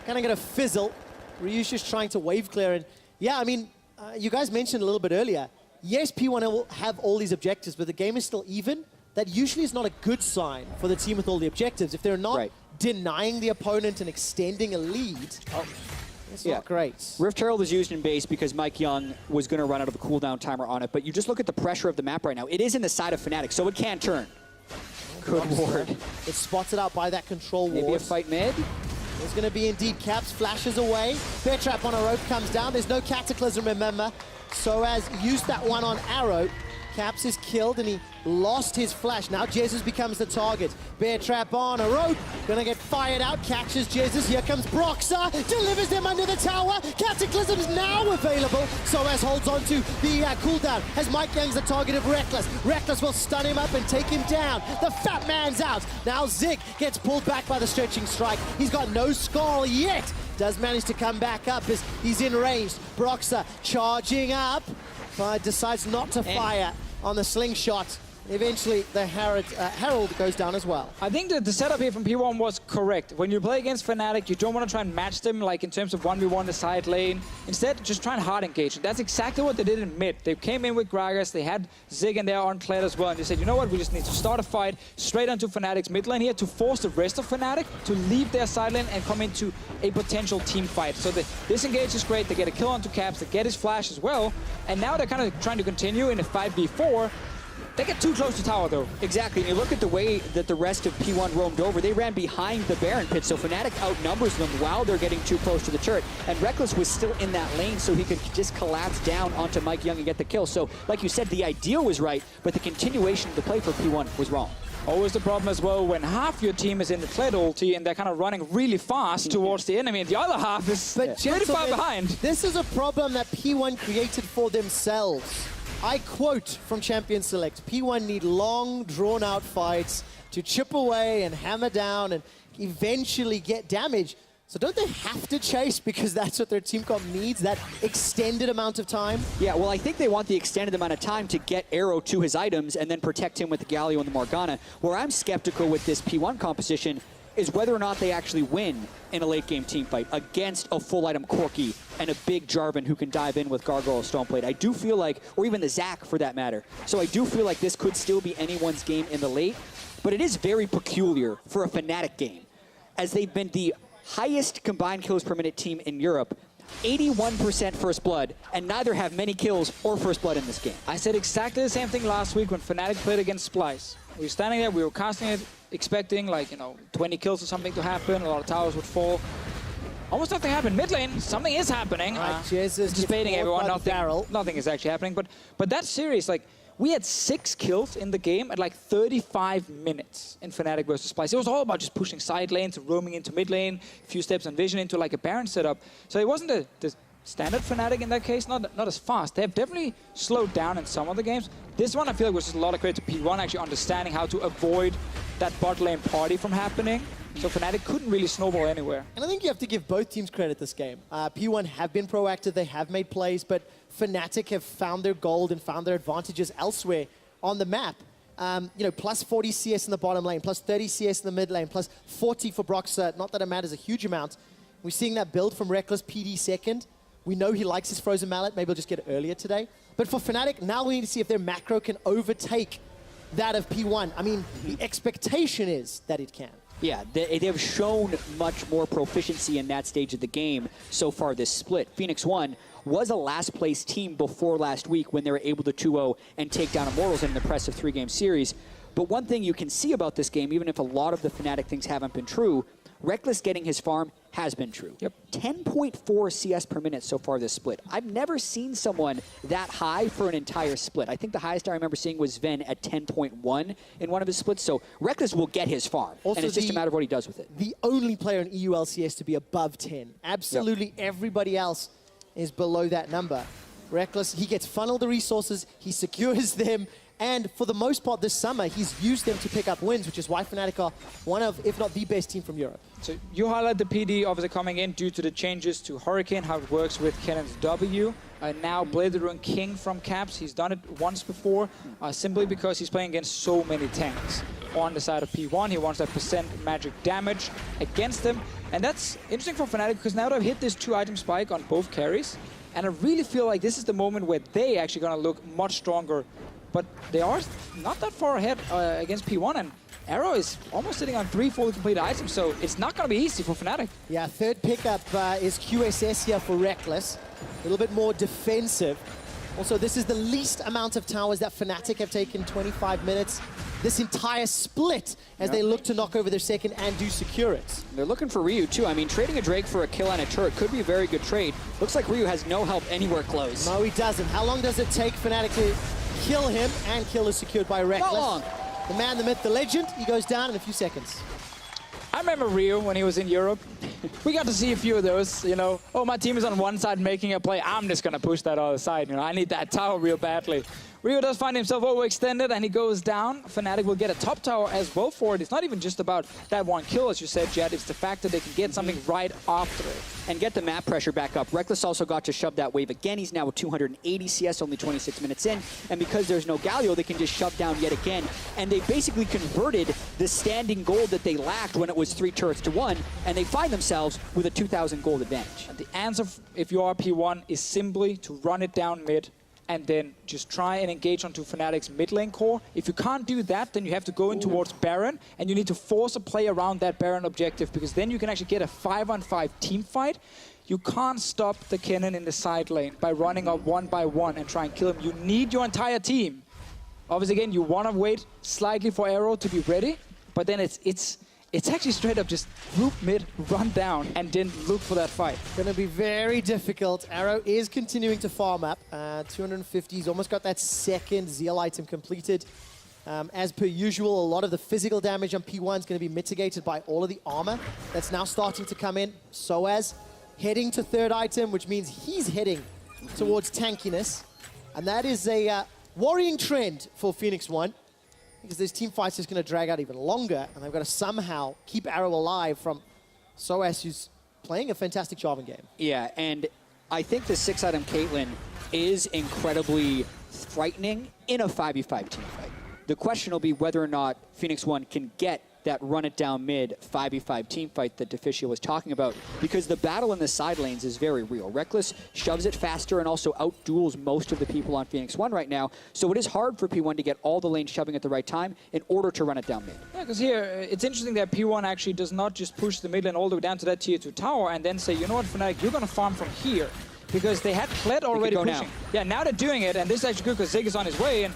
[SPEAKER 3] Kind of going to fizzle. Ryu's just trying to wave clear. And yeah, I mean, you guys mentioned a little bit earlier, yes, P1 will have all these objectives, but the game is still even. That usually is not a good sign for the team with all the objectives. If they're not denying the opponent and extending a lead, it's not great.
[SPEAKER 2] Rift Herald was used in base because Mike Young was going to run out of the cooldown timer on it, but you just look at the pressure of the map right now. It is in the side of Fnatic, so it can turn. Good ward.
[SPEAKER 3] It's spotted out by that control ward.
[SPEAKER 2] Maybe a fight mid.
[SPEAKER 3] There's going to be indeed Caps, flashes away. Bear Trap on a rope comes down. There's no Cataclysm, remember. So as used that one on Arrow, Caps is killed and he lost his flash. Now Jesus becomes the target. Bear Trap on a rope. Gonna get fired out. Catches Jesus. Here comes Broxer. Delivers them under the tower. Cataclysm's now available. Soaz holds on to the cooldown as Mike Young's the target of Reckless. Reckless will stun him up and take him down. The fat man's out. Now Zig gets pulled back by the stretching strike. He's got no skull yet. Does manage to come back up as he's in range. Broxer charging up, but decides not to fire on the slingshot. Eventually, the Herald goes down as well.
[SPEAKER 1] I think that the setup here from P1 was correct. When you play against Fnatic, you don't want to try and match them like in terms of 1v1 the side lane. Instead, just try and hard engage. And that's exactly what they did in mid. They came in with Gragas, they had Zig in there on Kled as well, and they said, you know what, we just need to start a fight straight onto Fnatic's mid lane here to force the rest of Fnatic to leave their side lane and come into a potential team fight. So this engage is great, they get a kill onto Caps, they get his flash as well, and now they're kind of trying to continue in a 5v4. They get too close to tower, though.
[SPEAKER 2] Exactly. And you look at the way that the rest of P1 roamed over. They ran behind the Baron pit, so Fnatic outnumbers them while they're getting too close to the turret. And Reckless was still in that lane, so he could just collapse down onto Mike Young and get the kill. So, like you said, the ideal was right, but the continuation of the play for P1 was wrong.
[SPEAKER 1] Always the problem as well when half your team is in the Kled ulti and they're kind of running really fast towards the enemy, and the other half is pretty far behind.
[SPEAKER 3] This is a problem that P1 created for themselves. I quote from Champion Select, P1 need long, drawn-out fights to chip away and hammer down and eventually get damage. So don't they have to chase because that's what their team comp needs, that extended amount of time?
[SPEAKER 2] Yeah, well, I think they want the extended amount of time to get Arrow to his items and then protect him with the Galio and the Morgana. Where I'm skeptical with this P1 composition is whether or not they actually win in a late-game team fight against a full-item Corki and a big Jarvan who can dive in with Gargoyle Stoneblade. I do feel like, or even the Zac for that matter, so I do feel like this could still be anyone's game in the late, but it is very peculiar for a Fnatic game, as they've been the highest combined kills per minute team in Europe, 81% first blood, and neither have many kills or first blood in this game.
[SPEAKER 1] I said exactly the same thing last week when Fnatic played against Splice. We were standing there, we were casting it, expecting like, 20 kills or something to happen, a lot of towers would fall. Almost nothing happened. Mid lane, something is happening. Just baiting everyone, nothing is actually happening. But that series, like, we had 6 kills in the game at like 35 minutes in Fnatic versus Splice. It was all about just pushing side lanes, roaming into mid lane, a few steps on vision into like a Baron setup. So it wasn't the standard Fnatic in that case, not as fast. They have definitely slowed down in some of the games. This one I feel like was just a lot of credit to P1 actually understanding how to avoid that bot lane party from happening. So Fnatic couldn't really snowball anywhere.
[SPEAKER 3] And I think you have to give both teams credit this game. P1 have been proactive, they have made plays, but Fnatic have found their gold and found their advantages elsewhere on the map. Plus 40 CS in the bottom lane, plus 30 CS in the mid lane, plus 40 for Broxah. Not that it matters a huge amount. We're seeing that build from Reckless, PD second. We know he likes his Frozen Mallet. Maybe he'll just get it earlier today. But for Fnatic, now we need to see if their macro can overtake that of P1. I mean, the expectation is that it can.
[SPEAKER 2] Yeah, they have shown much more proficiency in that stage of the game so far this split. Phoenix1 was a last-place team before last week when they were able to 2-0 and take down Immortals in an impressive 3-game series. But one thing you can see about this game, even if a lot of the Fnatic things haven't been true, Reckless getting his farm has been true.
[SPEAKER 1] Yep.
[SPEAKER 2] 10.4 CS per minute so far this split. I've never seen someone that high for an entire split. I think the highest I remember seeing was Ven at 10.1 in one of his splits. So Reckless will get his farm, also, and it's just a matter of what he does with it.
[SPEAKER 3] The only player in EU LCS to be above 10. Absolutely everybody else is below that number. Reckless, he gets funneled the resources, he secures them, and for the most part this summer, he's used them to pick up wins, which is why Fnatic are one of, if not the best team from Europe.
[SPEAKER 1] So you highlight the PD obviously coming in due to the changes to Hurricane, how it works with Kennon's W. Now Blade the Ruin King from Caps. He's done it once before, simply because he's playing against so many tanks. On the side of P1, he wants that % magic damage against them. And that's interesting for Fnatic because now they've hit this 2-item spike on both carries. And I really feel like this is the moment where they actually going to look much stronger. But they are not that far ahead against P1, and Arrow is almost sitting on 3 fully completed items, so it's not going to be easy for Fnatic.
[SPEAKER 3] Yeah, third pickup is QSS here for Reckless. A little bit more defensive. Also, this is the least amount of towers that Fnatic have taken, 25 minutes. This entire split as they look to knock over their second and do secure it.
[SPEAKER 2] They're looking for Ryu, too. I mean, trading a Drake for a kill on a turret could be a very good trade. Looks like Ryu has no help anywhere close.
[SPEAKER 3] No, he doesn't. How long does it take Fnatic to kill him? And kill is secured by Reckless.
[SPEAKER 2] Not long.
[SPEAKER 3] The man, the myth, the legend, he goes down in a few seconds.
[SPEAKER 1] I remember Ryu when he was in Europe. We got to see a few of those, oh, my team is on one side making a play. I'm just going to push that other side. I need that tower real badly. Rio does find himself overextended and he goes down. Fnatic will get a top tower as well for it. It's not even just about that one kill, as you said, Jed. It's the fact that they can get something right after it.
[SPEAKER 2] And get the map pressure back up. Reckless also got to shove that wave again. He's now at 280 CS, only 26 minutes in. And because there's no Galio, they can just shove down yet again. And they basically converted the standing gold that they lacked when it was 3 turrets to 1. And they find themselves with a 2,000 gold advantage.
[SPEAKER 1] The answer, if you are P1, is simply to run it down mid and then just try and engage onto Fnatic's mid lane core. If you can't do that, then you have to go in towards Baron, and you need to force a play around that Baron objective, because then you can actually get a 5-on-5 team fight. You can't stop the Kennen in the side lane by running up 1 by 1 and try and kill him. You need your entire team. Obviously, again, you want to wait slightly for Arrow to be ready, but then it's actually straight up just group mid, run down, and then look for that fight.
[SPEAKER 3] Going to be very difficult. Arrow is continuing to farm up. 250, he's almost got that second Zeal item completed. As per usual, a lot of the physical damage on P1 is going to be mitigated by all of the armor that's now starting to come in. Soaz heading to third item, which means he's heading towards tankiness. And that is a worrying trend for Phoenix1, because this team fight's just going to drag out even longer, and they've got to somehow keep Arrow alive from Soaz, who's playing a fantastic Jarvan game.
[SPEAKER 2] Yeah, and I think the 6-item Caitlyn is incredibly frightening in a 5v5 team fight. The question will be whether or not Phoenix1 can get that run it down mid 5v5 team fight that Deficio was talking about, because the battle in the side lanes is very real. Reckless shoves it faster and also outduels most of the people on Phoenix1 right now, so it is hard for P1 to get all the lanes shoving at the right time in order to run it down mid.
[SPEAKER 1] Yeah, because here, it's interesting that P1 actually does not just push the mid lane all the way down to that tier 2 tower and then say, you know what, Fnatic, you're going to farm from here. Because they had Kled already pushing.
[SPEAKER 2] Now.
[SPEAKER 1] Yeah, now they're doing it, and this is actually good because Zig is on his way, and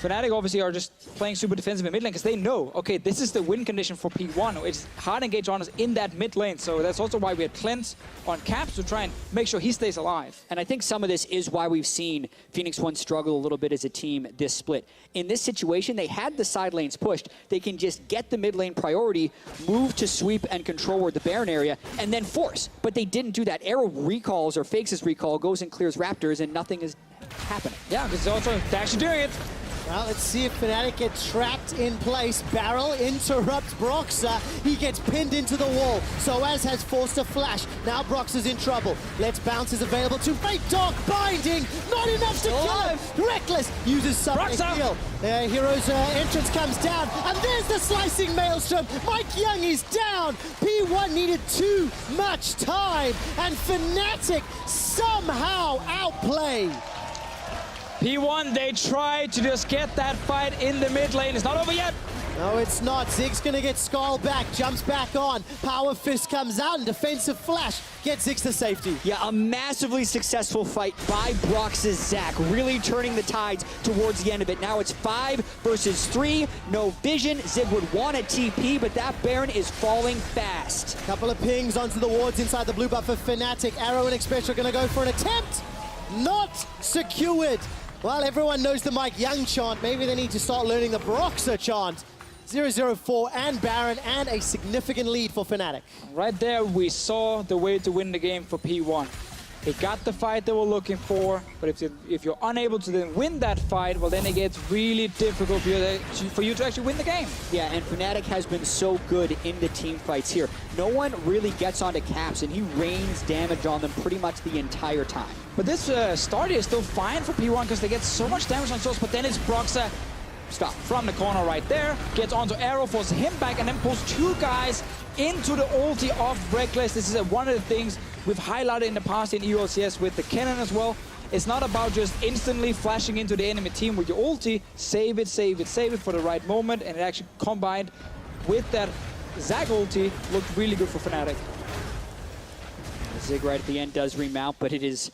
[SPEAKER 1] Fnatic obviously are just playing super defensive in mid lane because they know, okay, this is the win condition for P1. It's hard engage on us in that mid lane, so that's also why we had Cleanse on Caps to try and make sure he stays alive.
[SPEAKER 2] And I think some of this is why we've seen Phoenix1 struggle a little bit as a team this split. In this situation, they had the side lanes pushed. They can just get the mid lane priority, move to sweep and control where the Baron area, and then force. But they didn't do that. Arrow recalls or fakes his recall, goes and clears Raptors, and nothing is happening.
[SPEAKER 1] Yeah, because also they're actually doing it.
[SPEAKER 3] Well, let's see if Fnatic get trapped in place. Barrel interrupts Broxah. He gets pinned into the wall. Soaz has forced a flash. Now Broxah's in trouble. Let's Bounce is available to fake Dark Binding. Not enough to kill him. Reckless uses Summoning Heal. Hero's entrance comes down. And there's the slicing Maelstrom. Mike Young is down. P1 needed too much time. And Fnatic somehow outplay.
[SPEAKER 1] P1, they try to just get that fight in the mid lane. It's not over yet.
[SPEAKER 3] No, it's not. Zig's gonna get Skull back, jumps back on. Power Fist comes out and defensive flash gets Ziggs to safety.
[SPEAKER 2] Yeah, a massively successful fight by Brox's Zac, really turning the tides towards the end of it. Now it's 5 versus 3, no vision. Zig would want a TP, but that Baron is falling fast.
[SPEAKER 3] Couple of pings onto the wards inside the blue buff for Fnatic. Arrow and Express are gonna go for an attempt. Not secured. Well, everyone knows the Mike Young chant. Maybe they need to start learning the Broxah chant. 0-0-4 and Baron, and a significant lead for Fnatic.
[SPEAKER 1] Right there, we saw the way to win the game for P1. They got the fight they were looking for, but if you're unable to then win that fight, well, then it gets really difficult for you to actually win the game.
[SPEAKER 2] Yeah, and Fnatic has been so good in the team fights here. No one really gets onto Caps, and he rains damage on them pretty much the entire time.
[SPEAKER 1] But this start is still fine for P1 because they get so much damage on Souls, but then it's Broxah. Stop from the corner right there, gets onto Arrow, forces him back, and then pulls 2 guys into the ulti of Reckless. This is one of the things we've highlighted in the past in EULCS with the Kennen as well. It's not about just instantly flashing into the enemy team with your ulti. Save it, save it, save it for the right moment, and it actually combined with that Zac ulti looked really good for Fnatic.
[SPEAKER 2] Zig right at the end does remount, but it is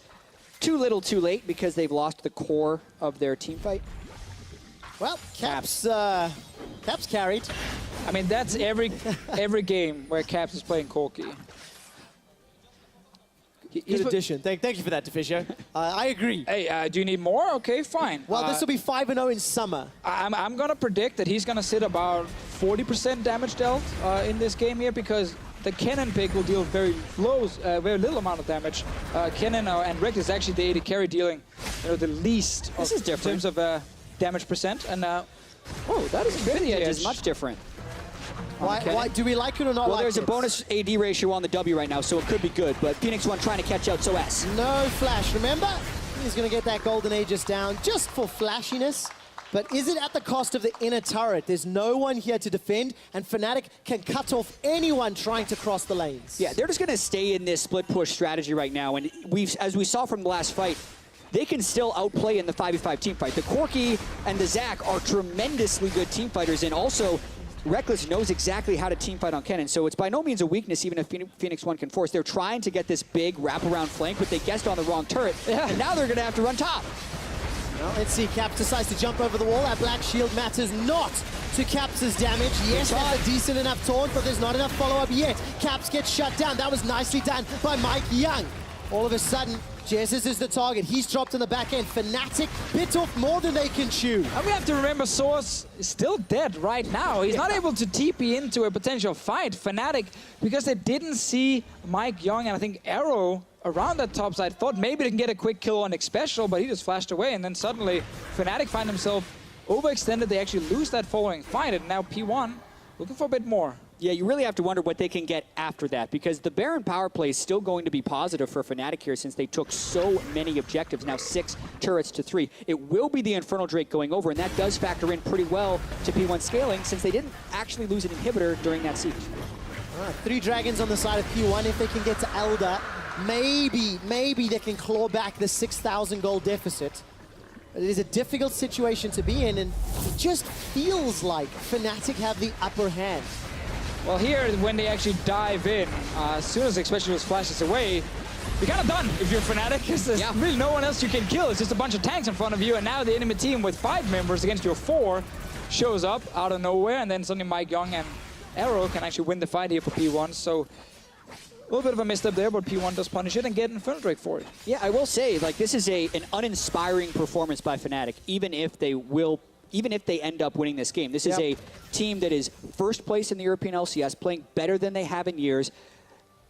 [SPEAKER 2] too little too late because they've lost the core of their team fight.
[SPEAKER 3] Well, Caps carried.
[SPEAKER 1] I mean, that's every game where Caps is playing Corki.
[SPEAKER 3] Good addition. Thank you for that, Deficio. I agree.
[SPEAKER 1] Hey, do you need more? Okay, fine.
[SPEAKER 3] Well, this will be 5-0 in summer.
[SPEAKER 1] I'm going to predict that he's going to sit about 40% damage dealt in this game here, because the Kennen pick will deal very little amount of damage. Kennen and Reckless is actually the AD carry dealing the least
[SPEAKER 2] This is
[SPEAKER 1] in
[SPEAKER 2] different.
[SPEAKER 1] terms of damage percent. And oh, that is
[SPEAKER 2] Infinity Edge is much different.
[SPEAKER 3] Why do we like it or not?
[SPEAKER 2] Well,
[SPEAKER 3] like
[SPEAKER 2] there's a
[SPEAKER 3] it?
[SPEAKER 2] bonus AD ratio on the W right now, so it could be good. But Phoenix1 trying to catch out, so S.
[SPEAKER 3] No flash. Remember, he's going to get that golden Aegis down just for flashiness. But is it at the cost of the inner turret? There's no one here to defend, and Fnatic can cut off anyone trying to cross the lanes.
[SPEAKER 2] Yeah, they're just going to stay in this split push strategy right now. And as we saw from the last fight, they can still outplay in the 5v5 team fight. The Corki and the Zac are tremendously good team fighters, and also Reckless knows exactly how to team fight on Kennen, so it's by no means a weakness even if Phoenix1 can force. They're trying to get this big wraparound flank, but they guessed on the wrong turret, and now they're going to have to run top.
[SPEAKER 3] Well, let's see. Caps decides to jump over the wall. That black shield matters not to Caps' damage. Yes, that's a decent enough taunt, but there's not enough follow-up yet. Caps gets shut down. That was nicely done by Mike Young. All of a sudden, Jesus is the target. He's dropped in the back end. Fnatic bit off more than they can chew.
[SPEAKER 1] And we have to remember Source is still dead right now. He's not able to TP into a potential fight. Fnatic, because they didn't see Mike Young and I think Arrow around that top side, thought maybe they can get a quick kill on Xpecial, but he just flashed away, and then suddenly Fnatic find himself overextended. They actually lose that following fight, and now P1 looking for a bit more.
[SPEAKER 2] Yeah, you really have to wonder what they can get after that, because the Baron power play is still going to be positive for Fnatic here since they took so many objectives, now 6 turrets to 3. It will be the Infernal Drake going over, and that does factor in pretty well to P1 scaling since they didn't actually lose an inhibitor during that siege.
[SPEAKER 3] All right, 3 dragons on the side of P1. If they can get to Elder, maybe they can claw back the 6,000 gold deficit. It is a difficult situation to be in, and it just feels like Fnatic have the upper hand.
[SPEAKER 1] Well, here, when they actually dive in, as soon as Xpecial flashes away, you're kind of done if you're Fnatic, because there's really no one else you can kill. It's just a bunch of tanks in front of you, and now the enemy team with 5 members against your 4 shows up out of nowhere, and then suddenly Mike Young and Arrow can actually win the fight here for P1. So a little bit of a misstep there, but P1 does punish it and get Infernal Drake for it.
[SPEAKER 2] Yeah, I will say, like, this is an uninspiring performance by Fnatic, even if they end up winning this game. This is a team that is first place in the European LCS, playing better than they have in years,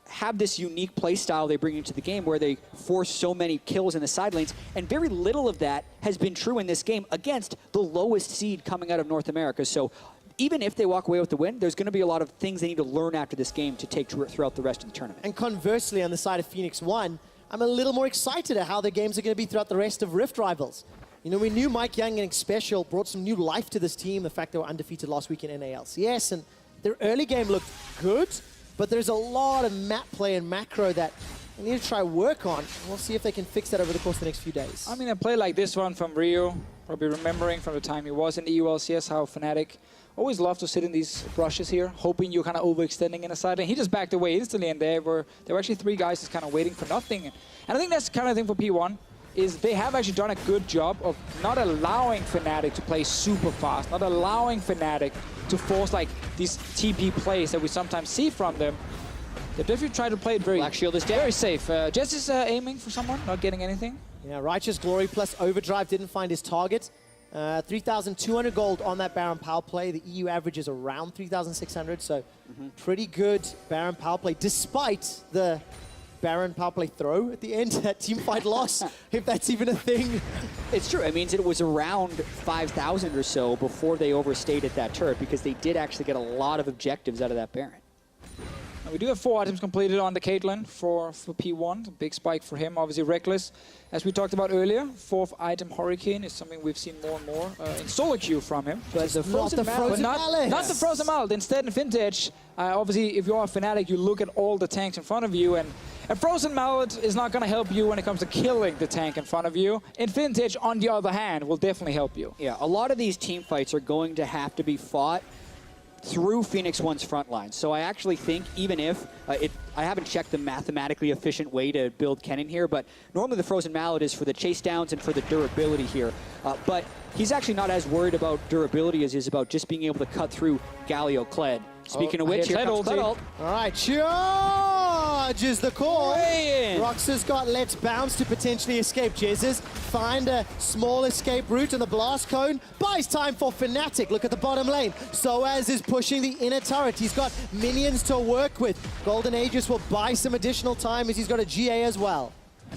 [SPEAKER 2] have this unique play style they bring into the game where they force so many kills in the side lanes, and very little of that has been true in this game against the lowest seed coming out of North America. So even if they walk away with the win, there's going to be a lot of things they need to learn after this game to take throughout the rest of the tournament.
[SPEAKER 3] And conversely, on the side of Phoenix1, I'm a little more excited at how their games are going to be throughout the rest of Rift Rivals. You know, we knew Mike Young and Xpecial brought some new life to this team, the fact they were undefeated last week in NALCS, and their early game looked good, but there's a lot of map play and macro that they need to try work on. We'll see if they can fix that over the course of the next few days.
[SPEAKER 1] I mean, a play like this one from Rio, probably remembering from the time he was in EU LCS how Fnatic always loved to sit in these brushes here, hoping you're kind of overextending in the side, and he just backed away instantly, and there were actually 3 guys just kind of waiting for nothing. And I think that's the kind of thing for P1, is they have actually done a good job of not allowing Fnatic to play super fast, not allowing Fnatic to force like these TP plays that we sometimes see from them. They definitely try to play it very,
[SPEAKER 2] Black Shield is dead.
[SPEAKER 1] very safe. Jess is aiming for someone, not getting anything.
[SPEAKER 3] Yeah, Righteous Glory plus Overdrive didn't find his target. 3,200 gold on that Baron power play. The EU average is around 3,600, so pretty good Baron power play, despite the Baron power play throw at the end, that teamfight loss, if that's even a thing.
[SPEAKER 2] It's true. It means it was around 5,000 or so before they overstayed at that turret, because they did actually get a lot of objectives out of that Baron.
[SPEAKER 1] We do have 4 items completed on the Caitlyn for P1. A big spike for him. Obviously Reckless, as we talked about earlier. 4th item Hurricane is something we've seen more and more in solo queue from him.
[SPEAKER 3] But the Frozen Mallet.
[SPEAKER 1] Not the Frozen Mallet. Instead, in Vintage, obviously, if you're a Fnatic, you look at all the tanks in front of you, and a Frozen Mallet is not going to help you when it comes to killing the tank in front of you. In Vintage, on the other hand, will definitely help you.
[SPEAKER 2] Yeah, a lot of these team fights are going to have to be fought through Phoenix1's front line. So I actually think, even if I haven't checked the mathematically efficient way to build Kennen here, but normally the Frozen Mallet is for the chase downs and for the durability here. But he's actually not as worried about durability as he is about just being able to cut through Galio Kled. Speaking of which, here comes Kled ult.
[SPEAKER 3] All right, charges the call.
[SPEAKER 2] Way in.
[SPEAKER 3] Roxas got Let's Bounce to potentially escape Jesus. Find a small escape route, and the blast cone buys time for Fnatic. Look at the bottom lane. Soaz is pushing the inner turret. He's got minions to work with. Golden Aegis will buy some additional time as he's got a GA as well.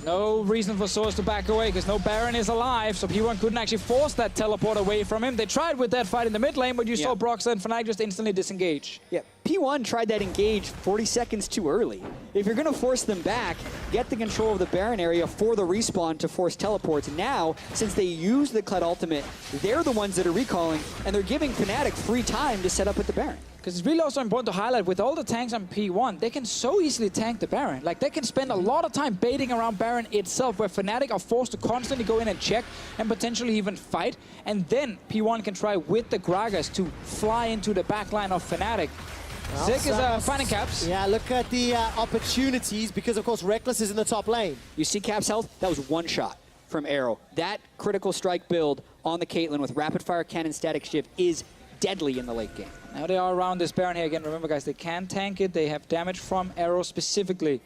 [SPEAKER 1] No reason for Source to back away because no Baron is alive, so P1 couldn't actually force that teleport away from him. They tried with that fight in the mid lane, but you saw Broxah and Fnatic just instantly disengage.
[SPEAKER 2] Yeah, P1 tried that engage 40 seconds too early. If you're going to force them back, get the control of the Baron area for the respawn to force teleports. Now, since they use the Kled ultimate, they're the ones that are recalling, and they're giving Fnatic free time to set up at the Baron.
[SPEAKER 1] Because it's really also important to highlight, with all the tanks on P1, they can so easily tank the Baron. Like, they can spend a lot of time baiting around Baron itself, where Fnatic are forced to constantly go in and check and potentially even fight. And then P1 can try with the Gragas to fly into the backline of Fnatic.
[SPEAKER 3] Well,
[SPEAKER 1] Zig is finding Caps.
[SPEAKER 3] Yeah, look at the opportunities, because of course Reckless is in the top lane.
[SPEAKER 2] You see Caps' health? That was one shot from Arrow. That critical strike build on the Caitlyn with rapid fire cannon static shift is deadly in the late game.
[SPEAKER 1] Now they are around this Baron here again. Remember, guys, they can tank it. They have damage from Arrow specifically.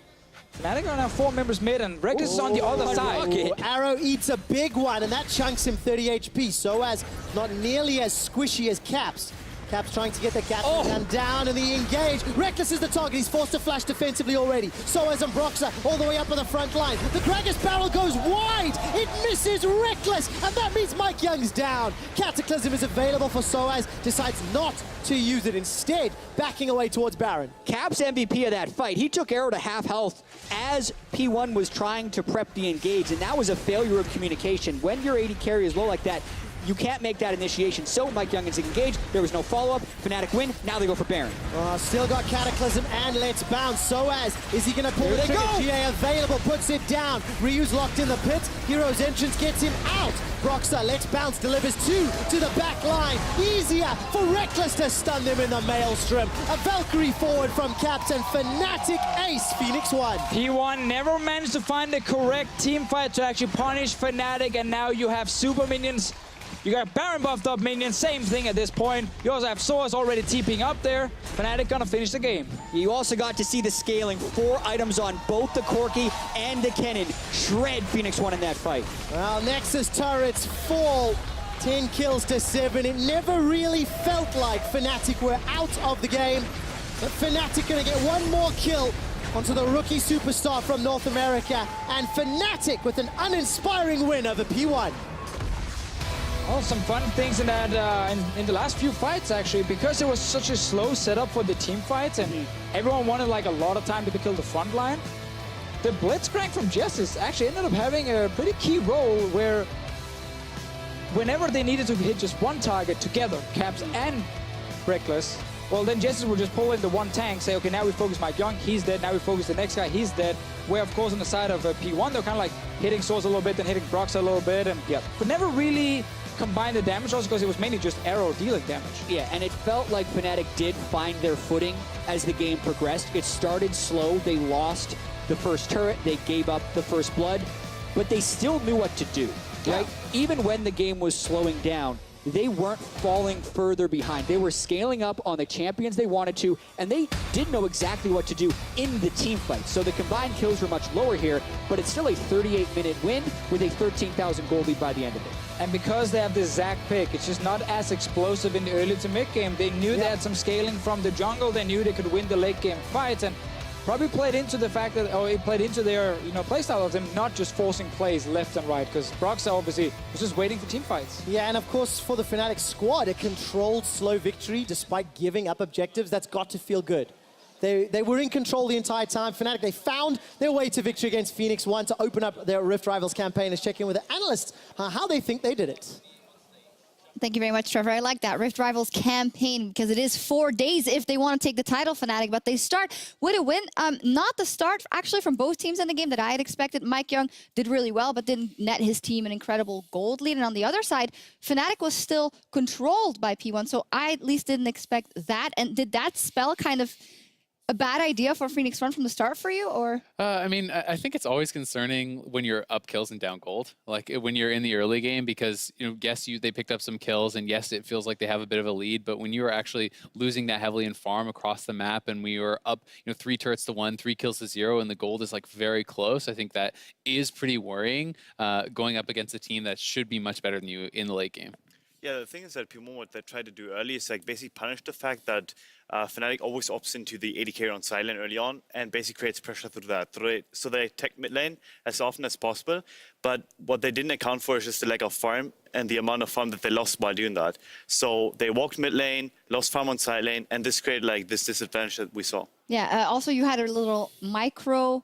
[SPEAKER 1] Fnatic are now 4 members mid, and Reckless is on the other side.
[SPEAKER 3] Ooh, Arrow eats a big one, and that chunks him 30 HP. So as not nearly as squishy as Caps. Caps trying to get the Gatling gun down, and the engage. Reckless is the target. He's forced to flash defensively already. Soaz and Broxah all the way up on the front line. The Gragas barrel goes wide. It misses Reckless, and that means Mike Young's down. Cataclysm is available for Soaz. Decides not to use it. Instead, backing away towards Baron.
[SPEAKER 2] Caps MVP of that fight. He took Arrow to half health as P1 was trying to prep the engage, and that was a failure of communication. When your AD carry is low like that, you can't make that initiation. So Mike Young is engaged. There was no follow-up. Fnatic win. Now they go for Baron.
[SPEAKER 3] Still got Cataclysm and Let's Bounce. Soaz, is he going to pull the trigger? GA available, puts it down. Ryu's locked in the pit. Hero's entrance gets him out. Broxah, Let's Bounce, delivers 2 to the back line. Easier for Reckless to stun them in the Maelstrom. A Valkyrie forward from Captain Fnatic ace Phoenix1.
[SPEAKER 1] P1 never managed to find the correct team fight to actually punish Fnatic, and now you have super minions. You got Baron buffed up minions, same thing at this point. You also have Source already TPing up there. Fnatic gonna finish the game.
[SPEAKER 2] You also got to see the scaling. 4 items on both the Corki and the Kennen. Shred Phoenix1 in that fight.
[SPEAKER 3] Well, Nexus turrets fall. 10 kills to 7. It never really felt like Fnatic were out of the game. But Fnatic gonna get one more kill onto the rookie superstar from North America. And Fnatic with an uninspiring win over P1.
[SPEAKER 1] Oh, some fun things in that in the last few fights, actually, because it was such a slow setup for the team fights, and everyone wanted like a lot of time to kill the front line. The Blitzcrank from Jessis actually ended up having a pretty key role where whenever they needed to hit just one target together, Caps and Reckless, well, then Jessis would just pull in the one tank, say, okay, now we focus Mike Young, he's dead, now we focus the next guy, he's dead. Where, of course, on the side of P1, they're kind of like hitting Source a little bit, then hitting Broxah a little bit, and but never really combine the damage, also because it was mainly just Arrow dealing damage.
[SPEAKER 2] Yeah, and it felt like Fnatic did find their footing as the game progressed. It started slow. They lost the first turret. They gave up the first blood, but they still knew what to do, right? Even when the game was slowing down, they weren't falling further behind. They were scaling up on the champions they wanted to, and they did know exactly what to do in the team fight. So the combined kills were much lower here, but it's still a 38-minute win with a 13,000 gold lead by the end of it.
[SPEAKER 1] And because they have this Zac pick, it's just not as explosive in the early to mid game. They knew they had some scaling from the jungle. They knew they could win the late game fights, and probably played into the fact that, it played into their, playstyle of them not just forcing plays left and right, because Broxah obviously was just waiting for team fights.
[SPEAKER 3] Yeah, and of course for the Fnatic squad, a controlled slow victory despite giving up objectives, that's got to feel good. They were in control the entire time. Fnatic, they found their way to victory against Phoenix1 to open up their Rift Rivals campaign. Let's check in with the analysts how they think they did it.
[SPEAKER 4] Thank you very much, Trevor. I like that Rift Rivals campaign because it is 4 days if they want to take the title, Fnatic, but they start with a win. Not the start, actually, from both teams in the game that I had expected. Mike Young did really well, but didn't net his team an incredible gold lead. And on the other side, Fnatic was still controlled by P1, so I at least didn't expect that. And did that spell kind of a bad idea for Phoenix1 from the start for you, or?
[SPEAKER 5] I mean, I think it's always concerning when you're up kills and down gold, like when you're in the early game, because, yes, they picked up some kills, and yes, it feels like they have a bit of a lead, but when you are actually losing that heavily in farm across the map, and we were up, 3 turrets to 1, 3 kills to 0, and the gold is like very close, I think that is pretty worrying, going up against a team that should be much better than you in the late game.
[SPEAKER 6] Yeah, the thing is that people what they try to do early is like basically punish the fact that Fnatic always opts into the AD carry on side lane early on and basically creates pressure through that. So they tech mid lane as often as possible. But what they didn't account for is just the lack of farm and the amount of farm that they lost while doing that. So they walked mid lane, lost farm on side lane, and this created like this disadvantage that we saw.
[SPEAKER 4] Yeah, also you had a little micro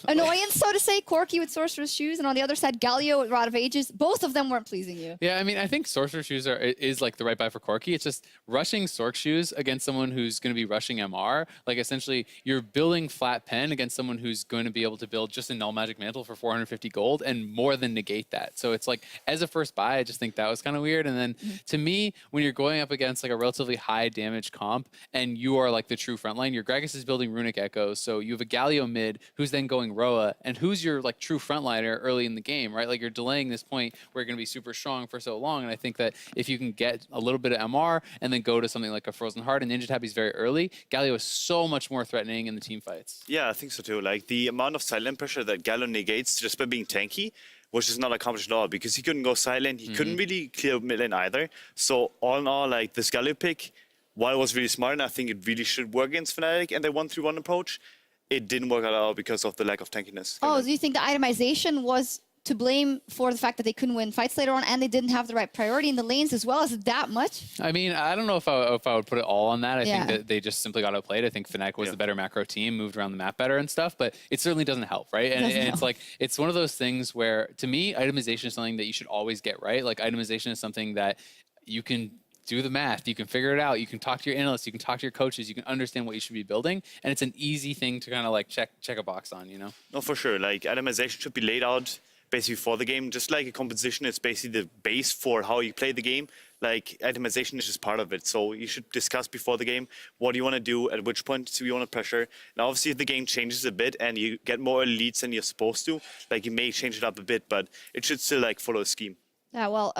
[SPEAKER 4] annoyance, so to say, Corki with Sorcerer's Shoes, and on the other side, Galio with Rod of Ages. Both of them weren't pleasing you.
[SPEAKER 5] Yeah, I mean, I think Sorcerer Shoes is like the right buy for Corki. It's just rushing Sorc Shoes against someone who's going to be rushing MR. Like, essentially, you're building flat pen against someone who's going to be able to build just a Null Magic Mantle for 450 gold and more than negate that. So it's like, as a first buy, I just think that was kind of weird. And then, to me, when you're going up against like a relatively high damage comp and you are like the true frontline, your Gragas is building Runic Echoes, so you have a Galio mid who's then going Roa, and who's your like true frontliner early in the game, right? Like, you're delaying this point where you're going to be super strong for so long, and I think that if you can get a little bit of MR and then go to something like a Frozen Heart and Ninja Tabbies very early, Galio is so much more threatening in the team fights.
[SPEAKER 6] Yeah, I think so too. Like, the amount of silent pressure that Galio negates just by being tanky was just not accomplished at all because he couldn't go silent, he couldn't really clear mid lane either. So all in all, like, this Galio pick, while it was really smart and I think it really should work against Fnatic and they 1-3-1 approach, it didn't work at all because of the lack of tankiness.
[SPEAKER 4] Oh, do you think the itemization was to blame for the fact that they couldn't win fights later on and they didn't have the right priority in the lanes as well? Is it that much?
[SPEAKER 5] I mean, I don't know if I would put it all on that. I think that they just simply got outplayed. I think Fnatic was the better macro team, moved around the map better and stuff, but it certainly doesn't help, right? And it's like, it's one of those things where, to me, itemization is something that you should always get right. Like, itemization is something that you can do the math, you can figure it out, you can talk to your analysts, you can talk to your coaches, you can understand what you should be building, and it's an easy thing to kind of like check a box on, you know?
[SPEAKER 6] No, for sure. Like, itemization should be laid out basically for the game, just like a composition is basically the base for how you play the game. Like, itemization is just part of it. So you should discuss before the game what you want to do, at which point do you want to pressure. Now, obviously, if the game changes a bit and you get more leads than you're supposed to, like, you may change it up a bit, but it should still like follow a scheme.
[SPEAKER 4] Yeah, well,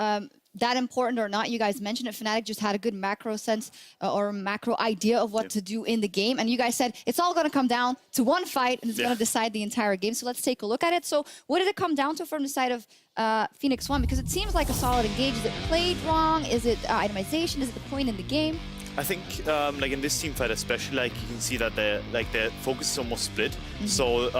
[SPEAKER 4] that important or not, you guys mentioned it, Fnatic just had a good macro sense or macro idea of what to do in the game. And you guys said it's all going to come down to one fight and it's going to decide the entire game. So let's take a look at it. So what did it come down to from the side of Phoenix1? Because it seems like a solid engage. Is it played wrong? Is it itemization? Is it the point in the game?
[SPEAKER 6] I think, like in this team fight especially, like you can see that their focus is almost split. So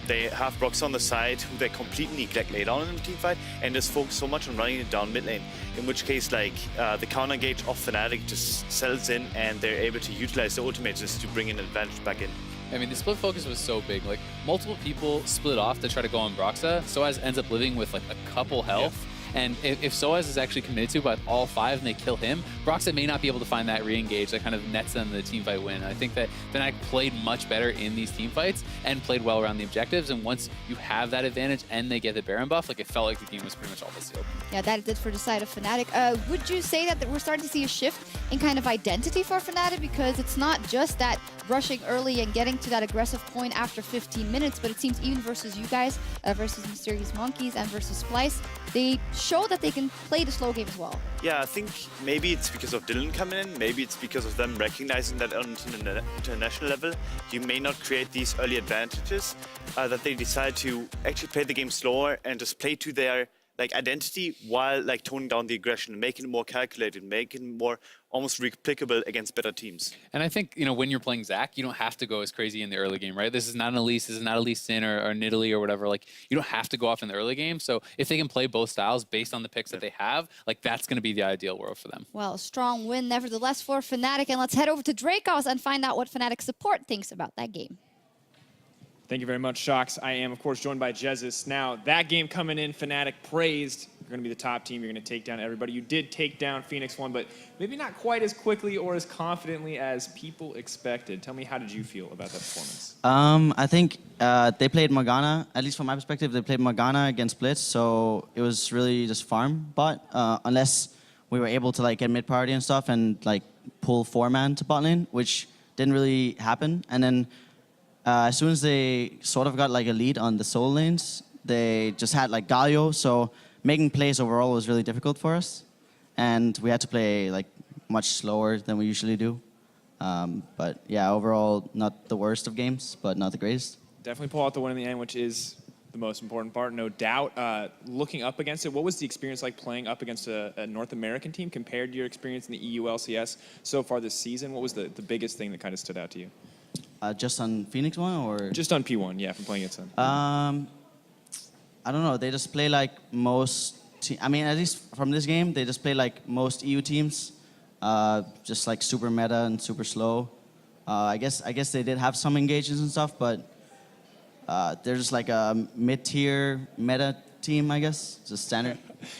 [SPEAKER 6] they have Brox on the side, who they completely neglect later on in the team fight, and just focus so much on running it down mid lane. In which case, like the counter engage of Fnatic just sells in, and they're able to utilize the ultimate just to bring an advantage back in.
[SPEAKER 5] I mean, the split focus was so big. Like, multiple people split off to try to go on Broxa. Soaz ends up living with like a couple health. And if Soaz is actually committed to by all 5 and they kill him, Broxa may not be able to find that re-engage that kind of nets them the teamfight win. And I think that Fnatic played much better in these teamfights and played well around the objectives. And once you have that advantage and they get the Baron buff, like, it felt like the game was pretty much all but sealed.
[SPEAKER 4] Yeah, that it did for the side of Fnatic. Would you say that we're starting to see a shift in kind of identity for Fnatic? Because it's not just that rushing early and getting to that aggressive point after 15 minutes, but it seems even versus you guys, versus Mysterious Monkeys and versus Splice, they show that they can play the slow game as well.
[SPEAKER 6] Yeah, I think maybe it's because of Dylan coming in, maybe it's because of them recognizing that on an international level, you may not create these early advantages, that they decide to actually play the game slower and just play to their like identity while like toning down the aggression, making it more calculated, making it more almost replicable against better teams.
[SPEAKER 5] And I think, you know, when you're playing Zac, you don't have to go as crazy in the early game, right? This is not an Elise, this is not Elise Sin or Nidalee or whatever. Like, you don't have to go off in the early game. So if they can play both styles based on the picks that they have, like, that's going to be the ideal world for them.
[SPEAKER 4] Well, strong win nevertheless for Fnatic. And let's head over to Dracos and find out what Fnatic support thinks about that game.
[SPEAKER 7] Thank you very much, Shox. I am, of course, joined by Jesus. Now, that game coming in, Fnatic praised. You're going to be the top team. You're going to take down everybody. You did take down Phoenix1, but maybe not quite as quickly or as confidently as people expected. Tell me, how did you feel about that performance?
[SPEAKER 8] I think they played Morgana, at least from my perspective, they played Morgana against Blitz, so it was really just farm bot, unless we were able to like get mid priority and stuff and like pull 4-man to bot lane, which didn't really happen. And then as soon as they sort of got like a lead on the soul lanes, they just had like Galio, so making plays overall was really difficult for us. And we had to play like much slower than we usually do. But yeah, overall, not the worst of games, but not the greatest.
[SPEAKER 7] Definitely pull out the win in the end, which is the most important part, no doubt. Looking up against it, what was the experience like playing up against a North American team compared to your experience in the EU LCS so far this season? What was the biggest thing that kind of stood out to you?
[SPEAKER 8] Just on Phoenix1 or?
[SPEAKER 7] Just on P1, yeah, from playing against them.
[SPEAKER 8] I don't know. They just play like most. I mean, at least from this game, they just play like most EU teams, just like super meta and super slow. I guess they did have some engagements and stuff, but they're just like a mid-tier meta team, I guess, just standard.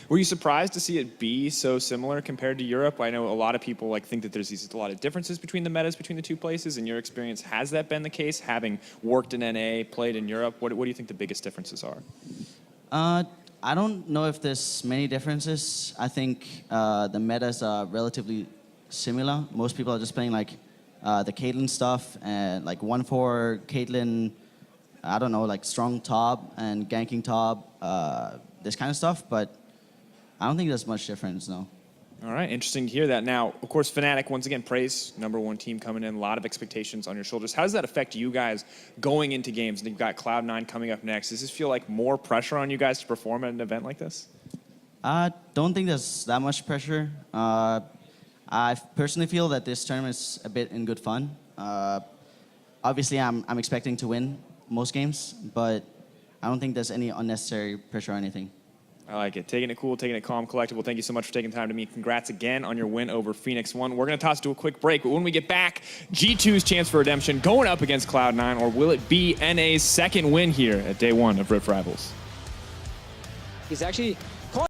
[SPEAKER 7] Were you surprised to see it be so similar compared to Europe? I know a lot of people like think that there's a lot of differences between the metas between the two places. In your experience, has that been the case? Having worked in NA, played in Europe, what do you think the biggest differences are?
[SPEAKER 8] I don't know if there's many differences. I think the metas are relatively similar. Most people are just playing like the Caitlyn stuff and like 1-4 Caitlyn, I don't know, like strong top and ganking top, this kind of stuff, but I don't think there's much difference, no.
[SPEAKER 7] All right, interesting to hear that. Now, of course, Fnatic, once again, praise, #1 team coming in, a lot of expectations on your shoulders. How does that affect you guys going into games? And you've got Cloud9 coming up next. Does this feel like more pressure on you guys to perform at an event like this?
[SPEAKER 8] I don't think there's that much pressure. I personally feel that this tournament is a bit in good fun. Obviously, I'm expecting to win most games, but I don't think there's any unnecessary pressure or anything.
[SPEAKER 7] I like it. Taking it cool, taking it calm, collectible. Thank you so much for taking time to meet. Congrats again on your win over Phoenix1. We're going to toss to a quick break, but when we get back, G2's chance for redemption going up against Cloud9, or will it be NA's second win here at day one of Rift Rivals?
[SPEAKER 1] He's actually